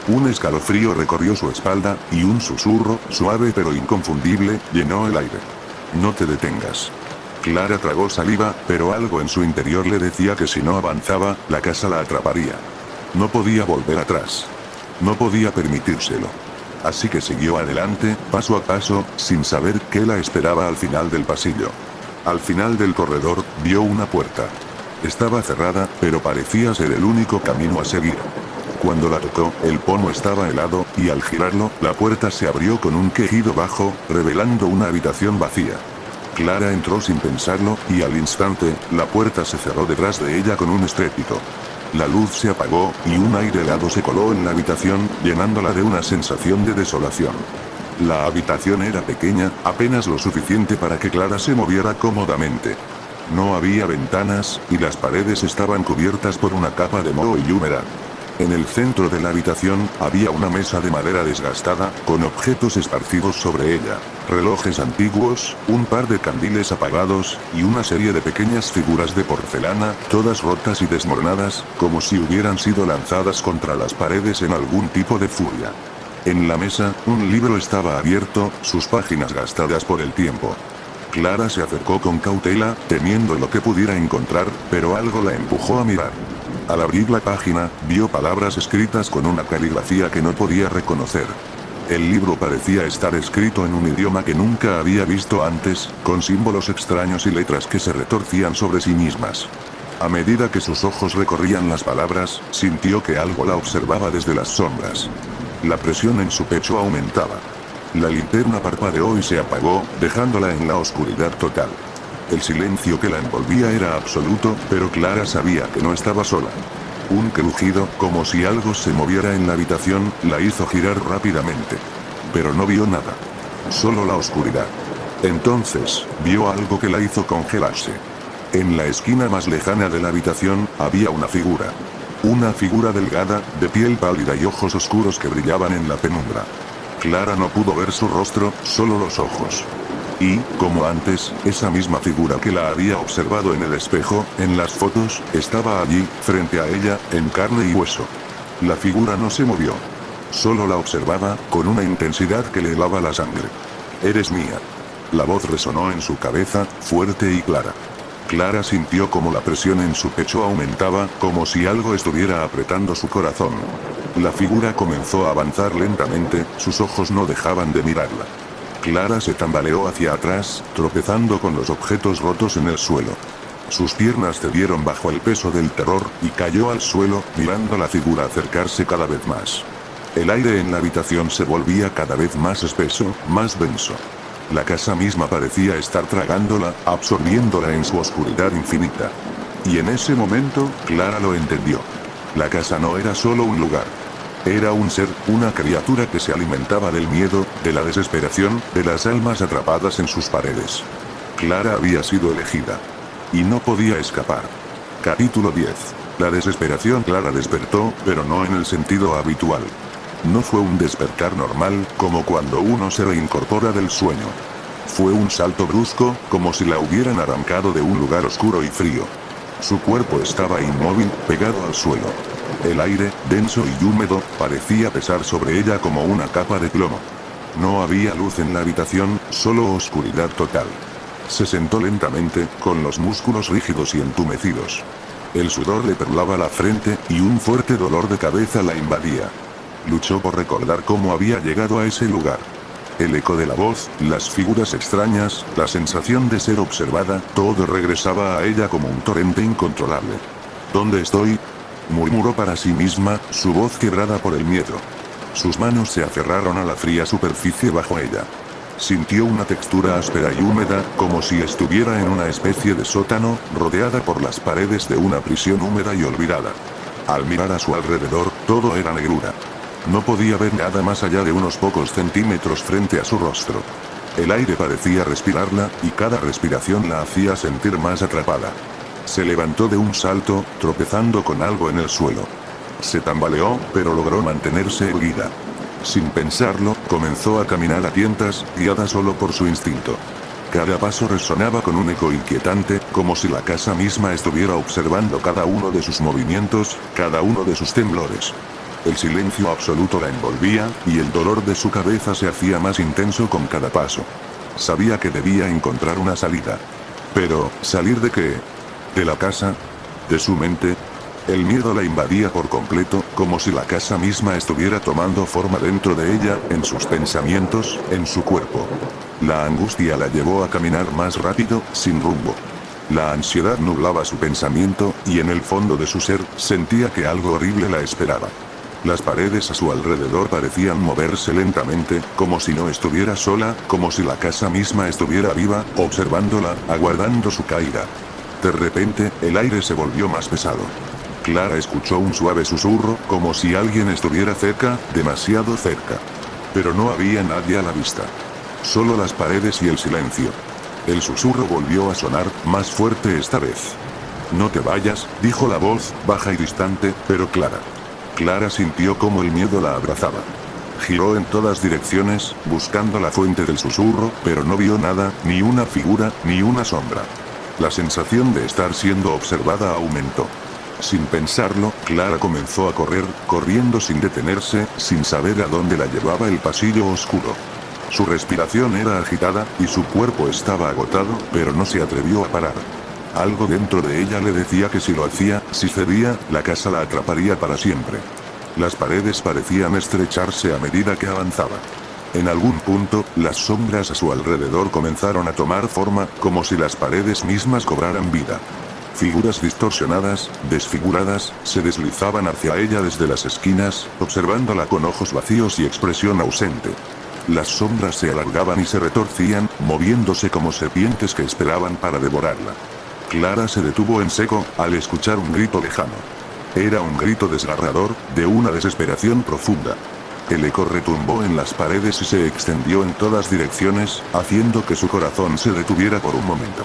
Speaker 1: Un escalofrío recorrió su espalda, y un susurro, suave pero inconfundible, llenó el aire. No te detengas. Clara tragó saliva, pero algo en su interior le decía que si no avanzaba, la casa la atraparía. No podía volver atrás. No podía permitírselo. Así que siguió adelante, paso a paso, sin saber qué la esperaba al final del pasillo. Al final del corredor, vio una puerta. Estaba cerrada, pero parecía ser el único camino a seguir. Cuando la tocó, el pomo estaba helado, y al girarlo, la puerta se abrió con un quejido bajo, revelando una habitación vacía. Clara entró sin pensarlo, y al instante, la puerta se cerró detrás de ella con un estrépito. La luz se apagó, y un aire helado se coló en la habitación, llenándola de una sensación de desolación. La habitación era pequeña, apenas lo suficiente para que Clara se moviera cómodamente. No había ventanas, y las paredes estaban cubiertas por una capa de moho y humedad. En el centro de la habitación, había una mesa de madera desgastada, con objetos esparcidos sobre ella, relojes antiguos, un par de candiles apagados, y una serie de pequeñas figuras de porcelana, todas rotas y desmoronadas, como si hubieran sido lanzadas contra las paredes en algún tipo de furia. En la mesa, un libro estaba abierto, sus páginas gastadas por el tiempo. Clara se acercó con cautela, temiendo lo que pudiera encontrar, pero algo la empujó a mirar. Al abrir la página, vio palabras escritas con una caligrafía que no podía reconocer. El libro parecía estar escrito en un idioma que nunca había visto antes, con símbolos extraños y letras que se retorcían sobre sí mismas. A medida que sus ojos recorrían las palabras, sintió que algo la observaba desde las sombras. La presión en su pecho aumentaba. La linterna parpadeó y se apagó, dejándola en la oscuridad total. El silencio que la envolvía era absoluto, pero Clara sabía que no estaba sola. Un crujido, como si algo se moviera en la habitación, la hizo girar rápidamente. Pero no vio nada. Solo la oscuridad. Entonces, vio algo que la hizo congelarse. En la esquina más lejana de la habitación, había una figura. Una figura delgada, de piel pálida y ojos oscuros que brillaban en la penumbra. Clara no pudo ver su rostro, solo los ojos. Y, como antes, esa misma figura que la había observado en el espejo, en las fotos, estaba allí, frente a ella, en carne y hueso. La figura no se movió. Solo la observaba, con una intensidad que le helaba la sangre. «Eres mía». La voz resonó en su cabeza, fuerte y clara. Clara sintió como la presión en su pecho aumentaba, como si algo estuviera apretando su corazón. La figura comenzó a avanzar lentamente, sus ojos no dejaban de mirarla. Clara se tambaleó hacia atrás, tropezando con los objetos rotos en el suelo. Sus piernas cedieron bajo el peso del terror, y cayó al suelo, mirando a la figura acercarse cada vez más. El aire en la habitación se volvía cada vez más espeso, más denso. La casa misma parecía estar tragándola, absorbiéndola en su oscuridad infinita. Y en ese momento, Clara lo entendió. La casa no era solo un lugar. Era un ser, una criatura que se alimentaba del miedo, de la desesperación, de las almas atrapadas en sus paredes. Clara había sido elegida. Y no podía escapar. Capítulo 10. La desesperación. Clara despertó, pero no en el sentido habitual. No fue un despertar normal, como cuando uno se reincorpora del sueño. Fue un salto brusco, como si la hubieran arrancado de un lugar oscuro y frío. Su cuerpo estaba inmóvil, pegado al suelo. El aire, denso y húmedo, parecía pesar sobre ella como una capa de plomo. No había luz en la habitación, solo oscuridad total. Se sentó lentamente, con los músculos rígidos y entumecidos. El sudor le perlaba la frente, y un fuerte dolor de cabeza la invadía. Luchó por recordar cómo había llegado a ese lugar. El eco de la voz, las figuras extrañas, la sensación de ser observada, todo regresaba a ella como un torrente incontrolable. ¿Dónde estoy?, murmuró para sí misma, su voz quebrada por el miedo. Sus manos se aferraron a la fría superficie bajo ella. Sintió una textura áspera y húmeda, como si estuviera en una especie de sótano, rodeada por las paredes de una prisión húmeda y olvidada. Al mirar a su alrededor, todo era negrura. No podía ver nada más allá de unos pocos centímetros frente a su rostro. El aire parecía respirarla, y cada respiración la hacía sentir más atrapada. Se levantó de un salto, tropezando con algo en el suelo. Se tambaleó, pero logró mantenerse erguida. Sin pensarlo, comenzó a caminar a tientas, guiada solo por su instinto. Cada paso resonaba con un eco inquietante, como si la casa misma estuviera observando cada uno de sus movimientos, cada uno de sus temblores. El silencio absoluto la envolvía, y el dolor de su cabeza se hacía más intenso con cada paso. Sabía que debía encontrar una salida. Pero, ¿salir de qué? ¿De la casa? ¿De su mente? El miedo la invadía por completo, como si la casa misma estuviera tomando forma dentro de ella, en sus pensamientos, en su cuerpo. La angustia la llevó a caminar más rápido, sin rumbo. La ansiedad nublaba su pensamiento, y en el fondo de su ser, sentía que algo horrible la esperaba. Las paredes a su alrededor parecían moverse lentamente, como si no estuviera sola, como si la casa misma estuviera viva, observándola, aguardando su caída. De repente, el aire se volvió más pesado. Clara escuchó un suave susurro, como si alguien estuviera cerca, demasiado cerca. Pero no había nadie a la vista. Solo las paredes y el silencio. El susurro volvió a sonar, más fuerte esta vez. «No te vayas», dijo la voz, baja y distante, pero clara. Clara sintió cómo el miedo la abrazaba. Giró en todas direcciones, buscando la fuente del susurro, pero no vio nada, ni una figura, ni una sombra. La sensación de estar siendo observada aumentó. Sin pensarlo, Clara comenzó a correr, corriendo sin detenerse, sin saber a dónde la llevaba el pasillo oscuro. Su respiración era agitada, y su cuerpo estaba agotado, pero no se atrevió a parar. Algo dentro de ella le decía que si lo hacía, si cedía, la casa la atraparía para siempre. Las paredes parecían estrecharse a medida que avanzaba. En algún punto, las sombras a su alrededor comenzaron a tomar forma, como si las paredes mismas cobraran vida. Figuras distorsionadas, desfiguradas, se deslizaban hacia ella desde las esquinas, observándola con ojos vacíos y expresión ausente. Las sombras se alargaban y se retorcían, moviéndose como serpientes que esperaban para devorarla. Clara se detuvo en seco, al escuchar un grito lejano. Era un grito desgarrador, de una desesperación profunda. El eco retumbó en las paredes y se extendió en todas direcciones, haciendo que su corazón se detuviera por un momento.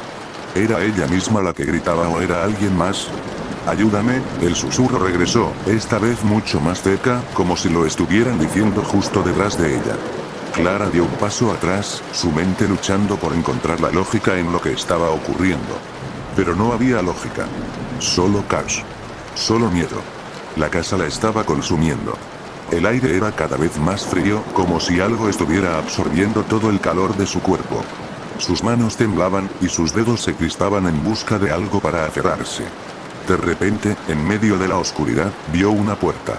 Speaker 1: ¿Era ella misma la que gritaba o era alguien más? «Ayúdame», el susurro regresó, esta vez mucho más cerca, como si lo estuvieran diciendo justo detrás de ella. Clara dio un paso atrás, su mente luchando por encontrar la lógica en lo que estaba ocurriendo. Pero no había lógica. Solo caos. Solo miedo. La casa la estaba consumiendo. El aire era cada vez más frío, como si algo estuviera absorbiendo todo el calor de su cuerpo. Sus manos temblaban, y sus dedos se crispaban en busca de algo para aferrarse. De repente, en medio de la oscuridad, vio una puerta.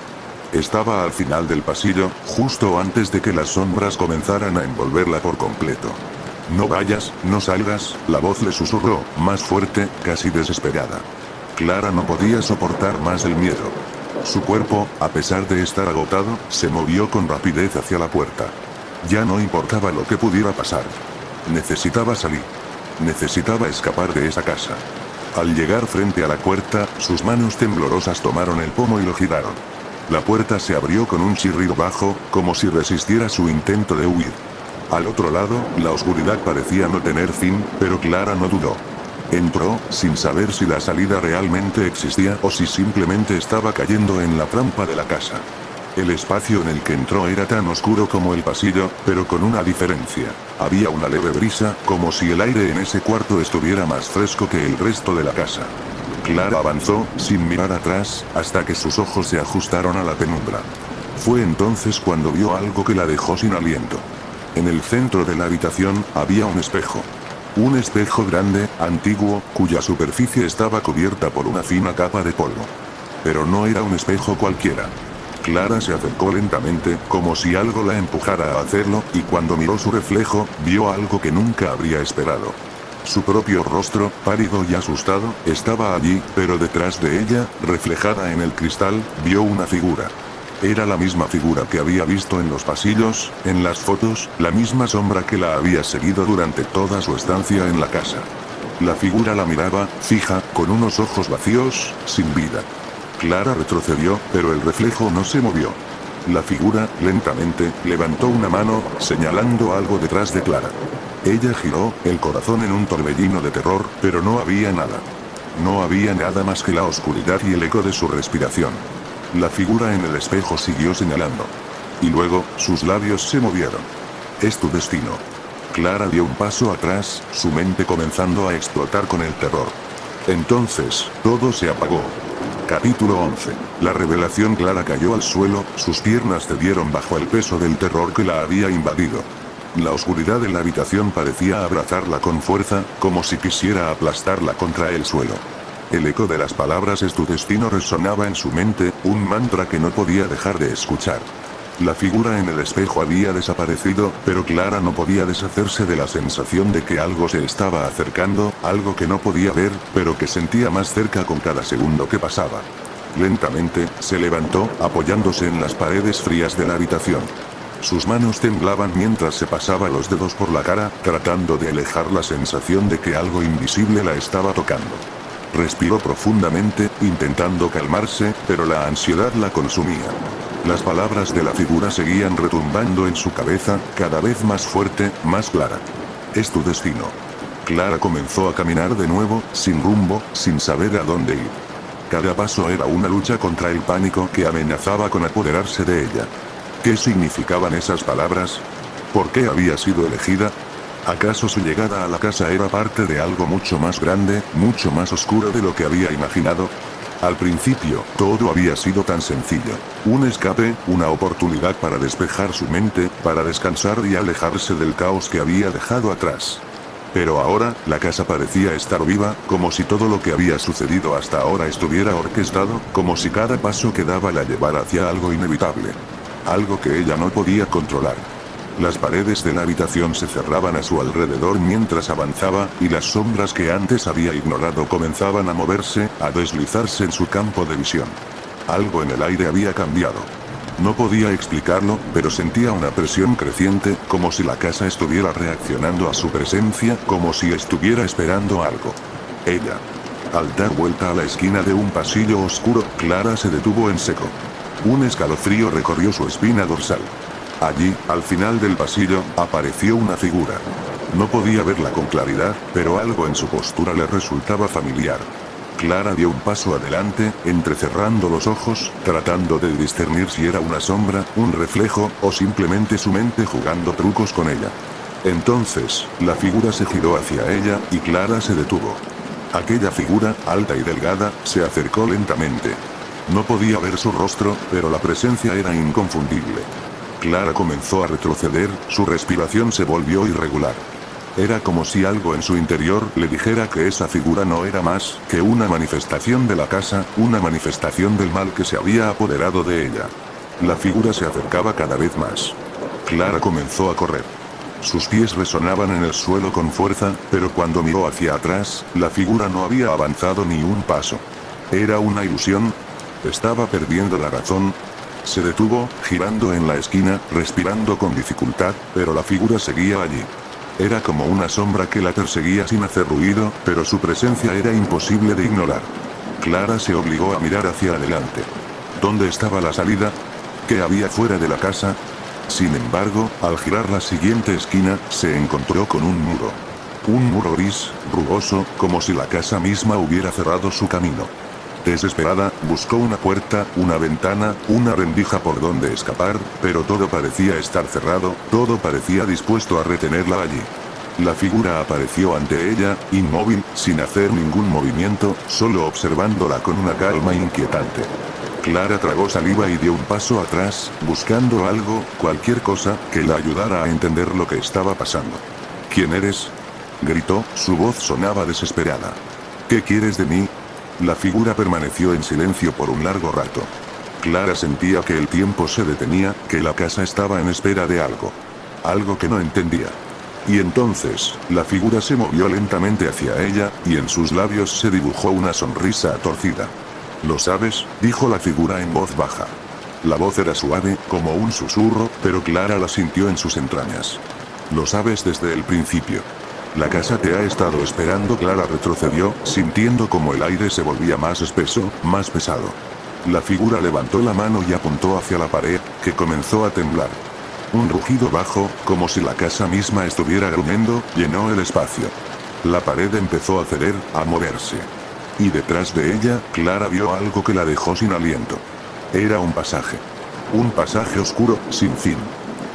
Speaker 1: Estaba al final del pasillo, justo antes de que las sombras comenzaran a envolverla por completo. «No vayas, no salgas», la voz le susurró, más fuerte, casi desesperada. Clara no podía soportar más el miedo. Su cuerpo, a pesar de estar agotado, se movió con rapidez hacia la puerta. Ya no importaba lo que pudiera pasar. Necesitaba salir. Necesitaba escapar de esa casa. Al llegar frente a la puerta, sus manos temblorosas tomaron el pomo y lo giraron. La puerta se abrió con un chirrido bajo, como si resistiera su intento de huir. Al otro lado, la oscuridad parecía no tener fin, pero Clara no dudó. Entró, sin saber si la salida realmente existía o si simplemente estaba cayendo en la trampa de la casa. El espacio en el que entró era tan oscuro como el pasillo, pero con una diferencia. Había una leve brisa, como si el aire en ese cuarto estuviera más fresco que el resto de la casa. Clara avanzó, sin mirar atrás, hasta que sus ojos se ajustaron a la penumbra. Fue entonces cuando vio algo que la dejó sin aliento. En el centro de la habitación, había un espejo. Un espejo grande, antiguo, cuya superficie estaba cubierta por una fina capa de polvo. Pero no era un espejo cualquiera. Clara se acercó lentamente, como si algo la empujara a hacerlo, y cuando miró su reflejo, vio algo que nunca habría esperado. Su propio rostro, pálido y asustado, estaba allí, pero detrás de ella, reflejada en el cristal, vio una figura. Era la misma figura que había visto en los pasillos, en las fotos, la misma sombra que la había seguido durante toda su estancia en la casa. La figura la miraba, fija, con unos ojos vacíos, sin vida. Clara retrocedió, pero el reflejo no se movió. La figura, lentamente, levantó una mano, señalando algo detrás de Clara. Ella giró, el corazón en un torbellino de terror, pero no había nada. No había nada más que la oscuridad y el eco de su respiración. La figura en el espejo siguió señalando. Y luego, sus labios se movieron. «Es tu destino». Clara dio un paso atrás, su mente comenzando a explotar con el terror. Entonces, todo se apagó. Capítulo 11. La revelación. Clara cayó al suelo, sus piernas cedieron bajo el peso del terror que la había invadido. La oscuridad de la habitación parecía abrazarla con fuerza, como si quisiera aplastarla contra el suelo. El eco de las palabras «es tu destino» resonaba en su mente, un mantra que no podía dejar de escuchar. La figura en el espejo había desaparecido, pero Clara no podía deshacerse de la sensación de que algo se estaba acercando, algo que no podía ver, pero que sentía más cerca con cada segundo que pasaba. Lentamente, se levantó, apoyándose en las paredes frías de la habitación. Sus manos temblaban mientras se pasaba los dedos por la cara, tratando de alejar la sensación de que algo invisible la estaba tocando. Respiró profundamente, intentando calmarse, pero la ansiedad la consumía. Las palabras de la figura seguían retumbando en su cabeza, cada vez más fuerte, más clara. «Es tu destino». Clara comenzó a caminar de nuevo, sin rumbo, sin saber a dónde ir. Cada paso era una lucha contra el pánico que amenazaba con apoderarse de ella. ¿Qué significaban esas palabras? ¿Por qué había sido elegida? ¿Acaso su llegada a la casa era parte de algo mucho más grande, mucho más oscuro de lo que había imaginado? Al principio, todo había sido tan sencillo. Un escape, una oportunidad para despejar su mente, para descansar y alejarse del caos que había dejado atrás. Pero ahora, la casa parecía estar viva, como si todo lo que había sucedido hasta ahora estuviera orquestado, como si cada paso que daba la llevara hacia algo inevitable. Algo que ella no podía controlar. Las paredes de la habitación se cerraban a su alrededor mientras avanzaba, y las sombras que antes había ignorado comenzaban a moverse, a deslizarse en su campo de visión. Algo en el aire había cambiado. No podía explicarlo, pero sentía una presión creciente, como si la casa estuviera reaccionando a su presencia, como si estuviera esperando algo. Ella. Al dar vuelta a la esquina de un pasillo oscuro, Clara se detuvo en seco. Un escalofrío recorrió su espina dorsal. Allí, al final del pasillo, apareció una figura. No podía verla con claridad, pero algo en su postura le resultaba familiar. Clara dio un paso adelante, entrecerrando los ojos, tratando de discernir si era una sombra, un reflejo, o simplemente su mente jugando trucos con ella. Entonces, la figura se giró hacia ella, y Clara se detuvo. Aquella figura, alta y delgada, se acercó lentamente. No podía ver su rostro, pero la presencia era inconfundible. Clara comenzó a retroceder, su respiración se volvió irregular. Era como si algo en su interior le dijera que esa figura no era más que una manifestación de la casa, una manifestación del mal que se había apoderado de ella. La figura se acercaba cada vez más. Clara comenzó a correr. Sus pies resonaban en el suelo con fuerza, pero cuando miró hacia atrás, la figura no había avanzado ni un paso. ¿Era una ilusión? ¿Estaba perdiendo la razón? Se detuvo, girando en la esquina, respirando con dificultad, pero la figura seguía allí. Era como una sombra que la perseguía sin hacer ruido, pero su presencia era imposible de ignorar. Clara se obligó a mirar hacia adelante. ¿Dónde estaba la salida? ¿Qué había fuera de la casa? Sin embargo, al girar la siguiente esquina, se encontró con un muro. Un muro gris, rugoso, como si la casa misma hubiera cerrado su camino. Desesperada, buscó una puerta, una ventana, una rendija por donde escapar, pero todo parecía estar cerrado, todo parecía dispuesto a retenerla allí. La figura apareció ante ella, inmóvil, sin hacer ningún movimiento, solo observándola con una calma inquietante. Clara tragó saliva y dio un paso atrás, buscando algo, cualquier cosa, que la ayudara a entender lo que estaba pasando. ¿Quién eres?, gritó, su voz sonaba desesperada. ¿Qué quieres de mí? La figura permaneció en silencio por un largo rato. Clara sentía que el tiempo se detenía, que la casa estaba en espera de algo. Algo que no entendía. Y entonces, la figura se movió lentamente hacia ella, y en sus labios se dibujó una sonrisa torcida. «¿Lo sabes?», dijo la figura en voz baja. La voz era suave, como un susurro, pero Clara la sintió en sus entrañas. «Lo sabes desde el principio. La casa te ha estado esperando». Clara retrocedió, sintiendo como el aire se volvía más espeso, más pesado. La figura levantó la mano y apuntó hacia la pared, que comenzó a temblar. Un rugido bajo, como si la casa misma estuviera gruñendo, llenó el espacio. La pared empezó a ceder, a moverse. Y detrás de ella, Clara vio algo que la dejó sin aliento. Era un pasaje. Un pasaje oscuro, sin fin.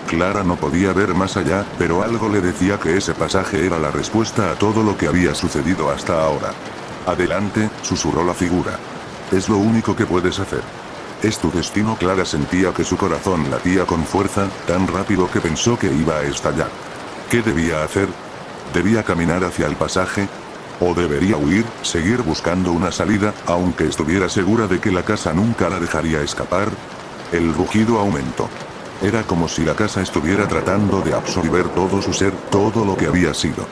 Speaker 1: Clara no podía ver más allá, pero algo le decía que ese pasaje era la respuesta a todo lo que había sucedido hasta ahora. «Adelante», susurró la figura. «Es lo único que puedes hacer. Es tu destino». Clara sentía que su corazón latía con fuerza, tan rápido que pensó que iba a estallar. ¿Qué debía hacer? ¿Debía caminar hacia el pasaje? ¿O debería huir, seguir buscando una salida, aunque estuviera segura de que la casa nunca la dejaría escapar? El rugido aumentó. Era como si la casa estuviera tratando de absorber todo su ser, todo lo que había sido.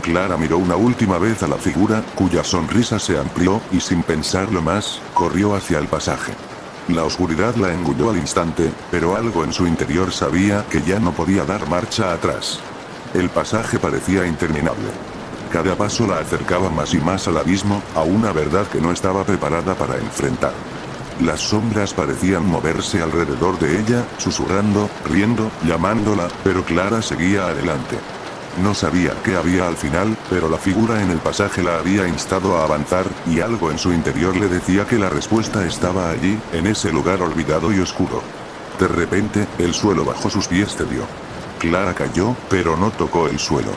Speaker 1: Clara miró una última vez a la figura, cuya sonrisa se amplió, y sin pensarlo más, corrió hacia el pasaje. La oscuridad la engulló al instante, pero algo en su interior sabía que ya no podía dar marcha atrás. El pasaje parecía interminable. Cada paso la acercaba más y más al abismo, a una verdad que no estaba preparada para enfrentar. Las sombras parecían moverse alrededor de ella, susurrando, riendo, llamándola, pero Clara seguía adelante. No sabía qué había al final, pero la figura en el pasaje la había instado a avanzar, y algo en su interior le decía que la respuesta estaba allí, en ese lugar olvidado y oscuro. De repente, el suelo bajo sus pies cedió. Clara cayó, pero no tocó el suelo.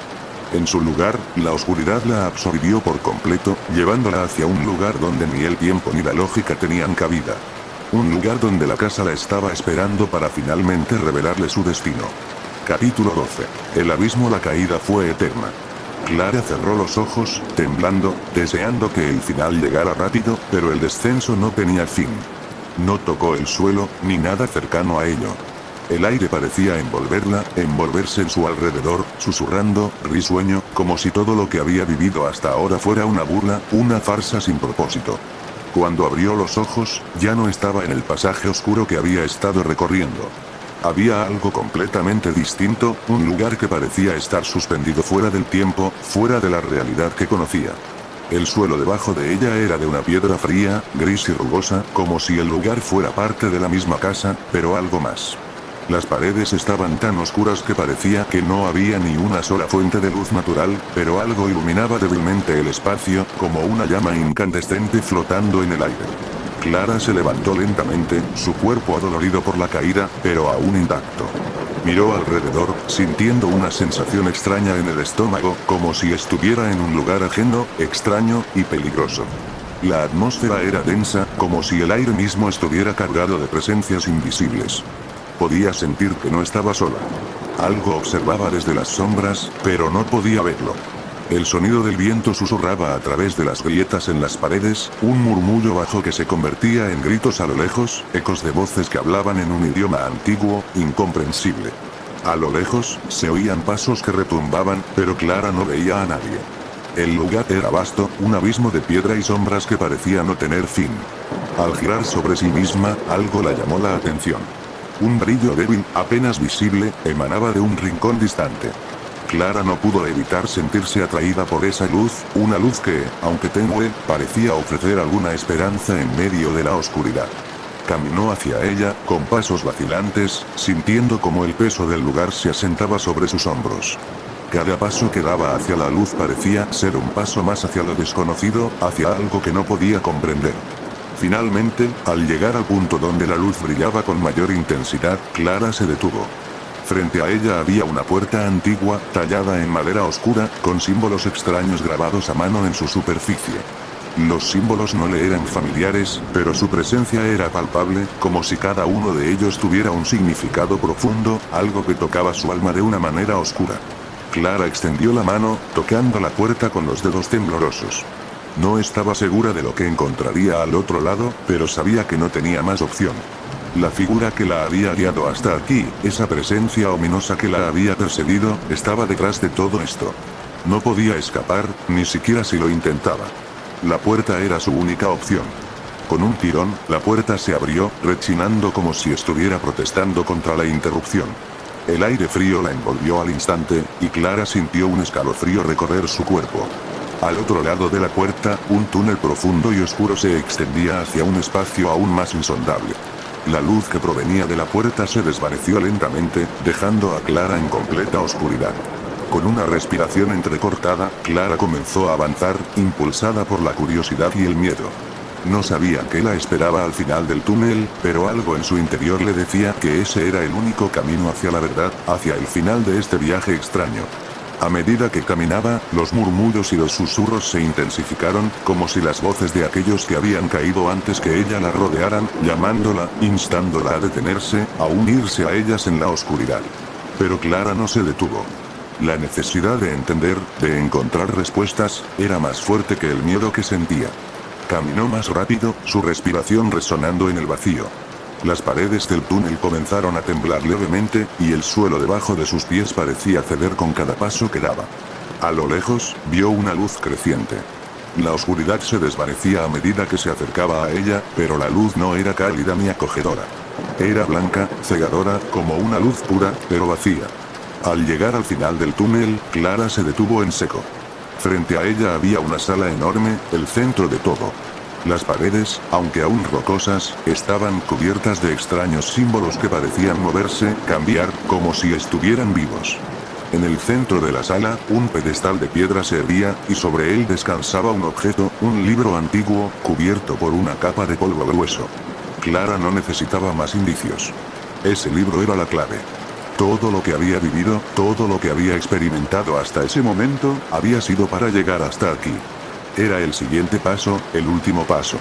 Speaker 1: En su lugar, la oscuridad la absorbió por completo, llevándola hacia un lugar donde ni el tiempo ni la lógica tenían cabida. Un lugar donde la casa la estaba esperando para finalmente revelarle su destino. Capítulo 12. El abismo. La caída fue eterna. Clara cerró los ojos, temblando, deseando que el final llegara rápido, pero el descenso no tenía fin. No tocó el suelo, ni nada cercano a ello. El aire parecía envolverla, envolverse en su alrededor, susurrando, risueño, como si todo lo que había vivido hasta ahora fuera una burla, una farsa sin propósito. Cuando abrió los ojos, ya no estaba en el pasaje oscuro que había estado recorriendo. Había algo completamente distinto, un lugar que parecía estar suspendido fuera del tiempo, fuera de la realidad que conocía. El suelo debajo de ella era de una piedra fría, gris y rugosa, como si el lugar fuera parte de la misma casa, pero algo más. Las paredes estaban tan oscuras que parecía que no había ni una sola fuente de luz natural, pero algo iluminaba débilmente el espacio, como una llama incandescente flotando en el aire. Clara se levantó lentamente, su cuerpo adolorido por la caída, pero aún intacto. Miró alrededor, sintiendo una sensación extraña en el estómago, como si estuviera en un lugar ajeno, extraño y peligroso. La atmósfera era densa, como si el aire mismo estuviera cargado de presencias invisibles. Podía sentir que no estaba sola. Algo observaba desde las sombras, pero no podía verlo. El sonido del viento susurraba a través de las grietas en las paredes, un murmullo bajo que se convertía en gritos a lo lejos, ecos de voces que hablaban en un idioma antiguo, incomprensible. A lo lejos, se oían pasos que retumbaban, pero Clara no veía a nadie. El lugar era vasto, un abismo de piedra y sombras que parecía no tener fin. Al girar sobre sí misma, algo la llamó la atención. Un brillo débil, apenas visible, emanaba de un rincón distante. Clara no pudo evitar sentirse atraída por esa luz, una luz que, aunque tenue, parecía ofrecer alguna esperanza en medio de la oscuridad. Caminó hacia ella, con pasos vacilantes, sintiendo como el peso del lugar se asentaba sobre sus hombros. Cada paso que daba hacia la luz parecía ser un paso más hacia lo desconocido, hacia algo que no podía comprender. Finalmente, al llegar al punto donde la luz brillaba con mayor intensidad, Clara se detuvo. Frente a ella había una puerta antigua, tallada en madera oscura, con símbolos extraños grabados a mano en su superficie. Los símbolos no le eran familiares, pero su presencia era palpable, como si cada uno de ellos tuviera un significado profundo, algo que tocaba su alma de una manera oscura. Clara extendió la mano, tocando la puerta con los dedos temblorosos. No estaba segura de lo que encontraría al otro lado, pero sabía que no tenía más opción. La figura que la había guiado hasta aquí, esa presencia ominosa que la había perseguido, estaba detrás de todo esto. No podía escapar, ni siquiera si lo intentaba. La puerta era su única opción. Con un tirón, la puerta se abrió, rechinando como si estuviera protestando contra la interrupción. El aire frío la envolvió al instante, y Clara sintió un escalofrío recorrer su cuerpo. Al otro lado de la puerta, un túnel profundo y oscuro se extendía hacia un espacio aún más insondable. La luz que provenía de la puerta se desvaneció lentamente, dejando a Clara en completa oscuridad. Con una respiración entrecortada, Clara comenzó a avanzar, impulsada por la curiosidad y el miedo. No sabía qué la esperaba al final del túnel, pero algo en su interior le decía que ese era el único camino hacia la verdad, hacia el final de este viaje extraño. A medida que caminaba, los murmullos y los susurros se intensificaron, como si las voces de aquellos que habían caído antes que ella la rodearan, llamándola, instándola a detenerse, a unirse a ellas en la oscuridad. Pero Clara no se detuvo. La necesidad de entender, de encontrar respuestas, era más fuerte que el miedo que sentía. Caminó más rápido, su respiración resonando en el vacío. Las paredes del túnel comenzaron a temblar levemente, y el suelo debajo de sus pies parecía ceder con cada paso que daba. A lo lejos, vio una luz creciente. La oscuridad se desvanecía a medida que se acercaba a ella, pero la luz no era cálida ni acogedora. Era blanca, cegadora, como una luz pura, pero vacía. Al llegar al final del túnel, Clara se detuvo en seco. Frente a ella había una sala enorme, el centro de todo. Las paredes, aunque aún rocosas, estaban cubiertas de extraños símbolos que parecían moverse, cambiar, como si estuvieran vivos. En el centro de la sala, un pedestal de piedra se erguía, y sobre él descansaba un objeto, un libro antiguo, cubierto por una capa de polvo grueso. Clara no necesitaba más indicios. Ese libro era la clave. Todo lo que había vivido, todo lo que había experimentado hasta ese momento, había sido para llegar hasta aquí. Era el siguiente paso, el último paso.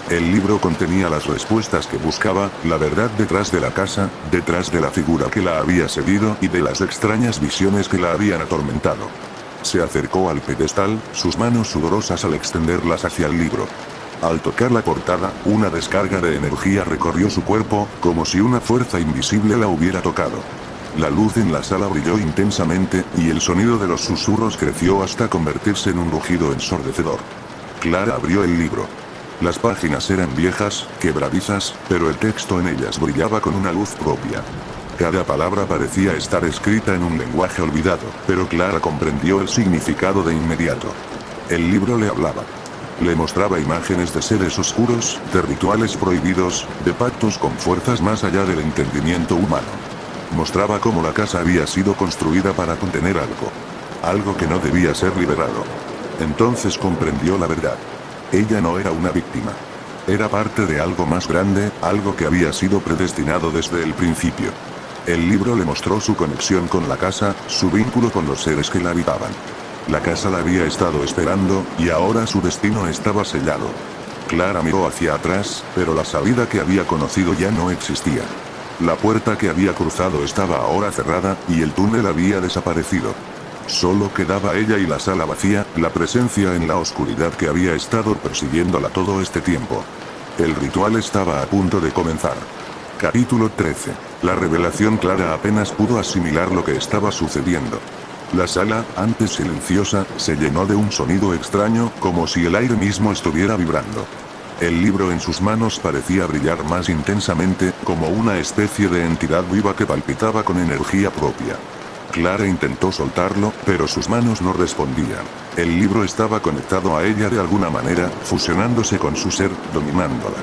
Speaker 1: El libro contenía las respuestas que buscaba, la verdad detrás de la casa, detrás de la figura que la había seguido y de las extrañas visiones que la habían atormentado. Se acercó al pedestal, sus manos sudorosas al extenderlas hacia el libro. Al tocar la portada, una descarga de energía recorrió su cuerpo, como si una fuerza invisible la hubiera tocado. La luz en la sala brilló intensamente, y el sonido de los susurros creció hasta convertirse en un rugido ensordecedor. Clara abrió el libro. Las páginas eran viejas, quebradizas, pero el texto en ellas brillaba con una luz propia. Cada palabra parecía estar escrita en un lenguaje olvidado, pero Clara comprendió el significado de inmediato. El libro le hablaba. Le mostraba imágenes de seres oscuros, de rituales prohibidos, de pactos con fuerzas más allá del entendimiento humano. Mostraba cómo la casa había sido construida para contener algo que no debía ser liberado. Entonces comprendió la verdad. Ella no era una víctima. Era parte de algo más grande, algo que había sido predestinado desde el principio. El libro le mostró su conexión con la casa, su vínculo con los seres que la habitaban. La casa la había estado esperando, y ahora su destino estaba sellado. Clara miró hacia atrás, pero la salida que había conocido ya no existía. La puerta que había cruzado estaba ahora cerrada, y el túnel había desaparecido. Solo quedaba ella y la sala vacía, la presencia en la oscuridad que había estado persiguiéndola todo este tiempo. El ritual estaba a punto de comenzar. Capítulo 13. La revelación. Clara apenas pudo asimilar lo que estaba sucediendo. La sala, antes silenciosa, se llenó de un sonido extraño, como si el aire mismo estuviera vibrando. El libro en sus manos parecía brillar más intensamente, como una especie de entidad viva que palpitaba con energía propia. Clara intentó soltarlo, pero sus manos no respondían. El libro estaba conectado a ella de alguna manera, fusionándose con su ser, dominándola.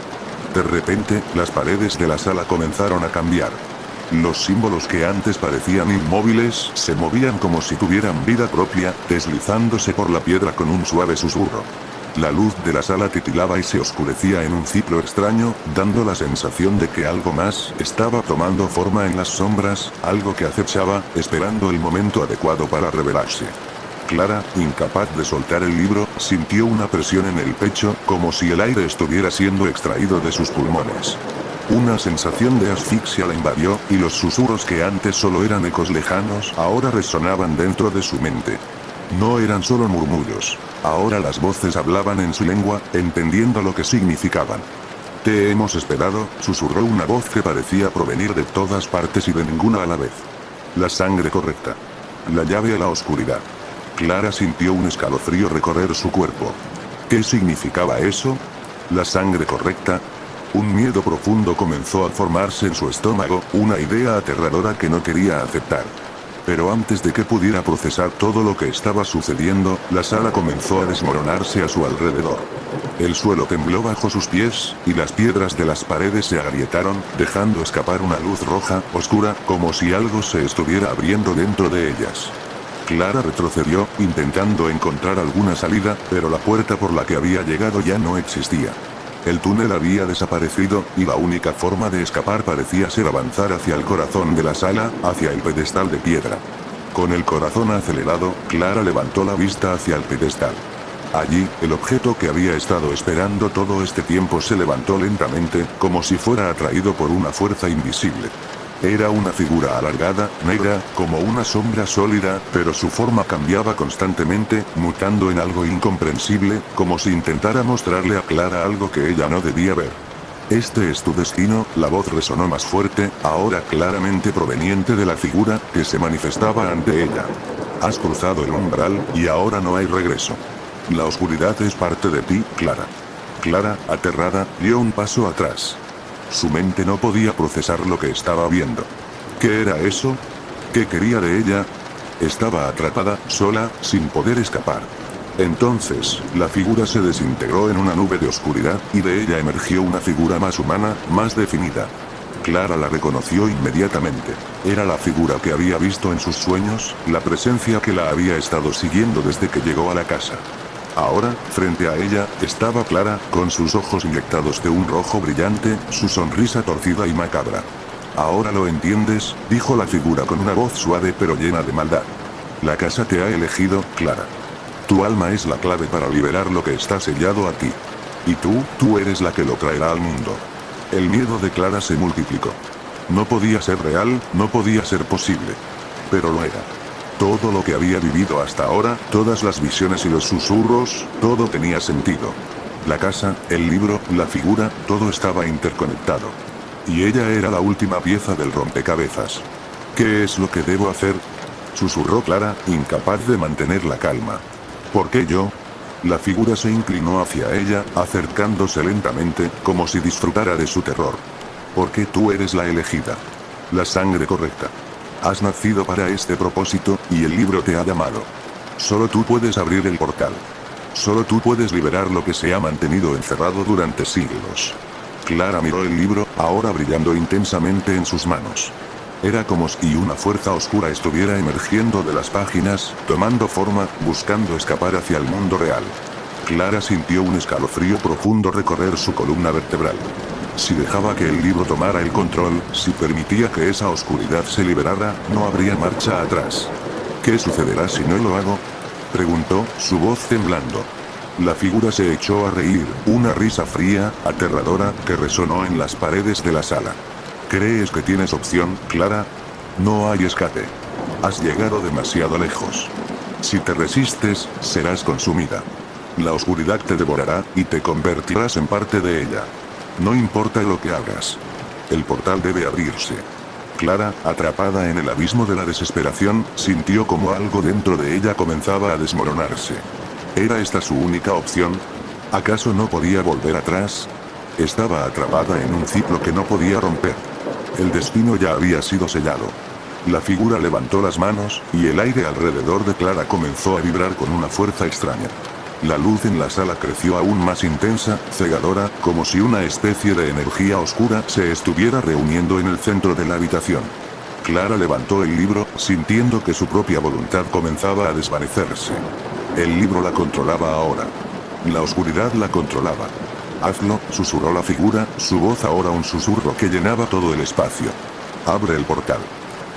Speaker 1: De repente, las paredes de la sala comenzaron a cambiar. Los símbolos que antes parecían inmóviles, se movían como si tuvieran vida propia, deslizándose por la piedra con un suave susurro. La luz de la sala titilaba y se oscurecía en un ciclo extraño, dando la sensación de que algo más estaba tomando forma en las sombras, algo que acechaba, esperando el momento adecuado para revelarse. Clara, incapaz de soltar el libro, sintió una presión en el pecho, como si el aire estuviera siendo extraído de sus pulmones. Una sensación de asfixia la invadió, y los susurros que antes solo eran ecos lejanos, ahora resonaban dentro de su mente. No eran solo murmullos. Ahora las voces hablaban en su lengua, entendiendo lo que significaban. «Te hemos esperado», susurró una voz que parecía provenir de todas partes y de ninguna a la vez. La sangre correcta. La llave a la oscuridad. Clara sintió un escalofrío recorrer su cuerpo. ¿Qué significaba eso? La sangre correcta. Un miedo profundo comenzó a formarse en su estómago, una idea aterradora que no quería aceptar. Pero antes de que pudiera procesar todo lo que estaba sucediendo, la sala comenzó a desmoronarse a su alrededor. El suelo tembló bajo sus pies, y las piedras de las paredes se agrietaron, dejando escapar una luz roja, oscura, como si algo se estuviera abriendo dentro de ellas. Clara retrocedió, intentando encontrar alguna salida, pero la puerta por la que había llegado ya no existía. El túnel había desaparecido, y la única forma de escapar parecía ser avanzar hacia el corazón de la sala, hacia el pedestal de piedra. Con el corazón acelerado, Clara levantó la vista hacia el pedestal. Allí, el objeto que había estado esperando todo este tiempo se levantó lentamente, como si fuera atraído por una fuerza invisible. Era una figura alargada, negra, como una sombra sólida, pero su forma cambiaba constantemente, mutando en algo incomprensible, como si intentara mostrarle a Clara algo que ella no debía ver. «Este es tu destino», la voz resonó más fuerte, ahora claramente proveniente de la figura, que se manifestaba ante ella. «Has cruzado el umbral, y ahora no hay regreso. La oscuridad es parte de ti, Clara». Clara, aterrada, dio un paso atrás. Su mente no podía procesar lo que estaba viendo. ¿Qué era eso? ¿Qué quería de ella? Estaba atrapada, sola, sin poder escapar. Entonces, la figura se desintegró en una nube de oscuridad, y de ella emergió una figura más humana, más definida. Clara la reconoció inmediatamente. Era la figura que había visto en sus sueños, la presencia que la había estado siguiendo desde que llegó a la casa. Ahora, frente a ella, estaba Clara, con sus ojos inyectados de un rojo brillante, su sonrisa torcida y macabra. «Ahora lo entiendes», dijo la figura con una voz suave pero llena de maldad. «La casa te ha elegido, Clara. Tu alma es la clave para liberar lo que está sellado a ti. Y tú eres la que lo traerá al mundo». El miedo de Clara se multiplicó. No podía ser real, no podía ser posible. Pero lo era. Todo lo que había vivido hasta ahora, todas las visiones y los susurros, todo tenía sentido. La casa, el libro, la figura, todo estaba interconectado. Y ella era la última pieza del rompecabezas. ¿Qué es lo que debo hacer?, susurró Clara, incapaz de mantener la calma. ¿Por qué yo? La figura se inclinó hacia ella, acercándose lentamente, como si disfrutara de su terror. Porque tú eres la elegida. La sangre correcta. Has nacido para este propósito, y el libro te ha llamado. Solo tú puedes abrir el portal. Solo tú puedes liberar lo que se ha mantenido encerrado durante siglos. Clara miró el libro, ahora brillando intensamente en sus manos. Era como si una fuerza oscura estuviera emergiendo de las páginas, tomando forma, buscando escapar hacia el mundo real. Clara sintió un escalofrío profundo recorrer su columna vertebral. Si dejaba que el libro tomara el control, si permitía que esa oscuridad se liberara, no habría marcha atrás. ¿Qué sucederá si no lo hago?, preguntó, su voz temblando. La figura se echó a reír, una risa fría, aterradora, que resonó en las paredes de la sala. ¿Crees que tienes opción, Clara? No hay escape. Has llegado demasiado lejos. Si te resistes, serás consumida. La oscuridad te devorará, y te convertirás en parte de ella. No importa lo que hagas. El portal debe abrirse. Clara, atrapada en el abismo de la desesperación, sintió como algo dentro de ella comenzaba a desmoronarse. ¿Era esta su única opción? ¿Acaso no podía volver atrás? Estaba atrapada en un ciclo que no podía romper. El destino ya había sido sellado. La figura levantó las manos, y el aire alrededor de Clara comenzó a vibrar con una fuerza extraña. La luz en la sala creció aún más intensa, cegadora, como si una especie de energía oscura se estuviera reuniendo en el centro de la habitación. Clara levantó el libro, sintiendo que su propia voluntad comenzaba a desvanecerse. El libro la controlaba ahora. La oscuridad la controlaba. Hazlo, susurró la figura, su voz ahora un susurro que llenaba todo el espacio. Abre el portal.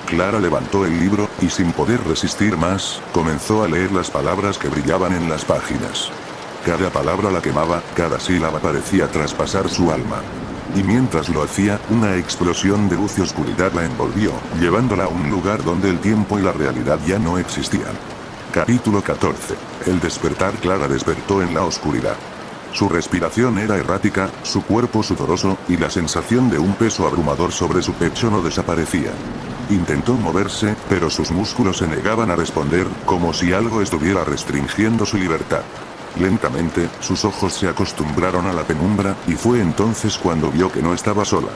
Speaker 1: Clara levantó el libro, y sin poder resistir más, comenzó a leer las palabras que brillaban en las páginas. Cada palabra la quemaba, cada sílaba parecía traspasar su alma. Y mientras lo hacía, una explosión de luz y oscuridad la envolvió, llevándola a un lugar donde el tiempo y la realidad ya no existían. Capítulo 14. El despertar. Clara despertó en la oscuridad. Su respiración era errática, su cuerpo sudoroso, y la sensación de un peso abrumador sobre su pecho no desaparecía. Intentó moverse, pero sus músculos se negaban a responder, como si algo estuviera restringiendo su libertad. Lentamente, sus ojos se acostumbraron a la penumbra, y fue entonces cuando vio que no estaba sola.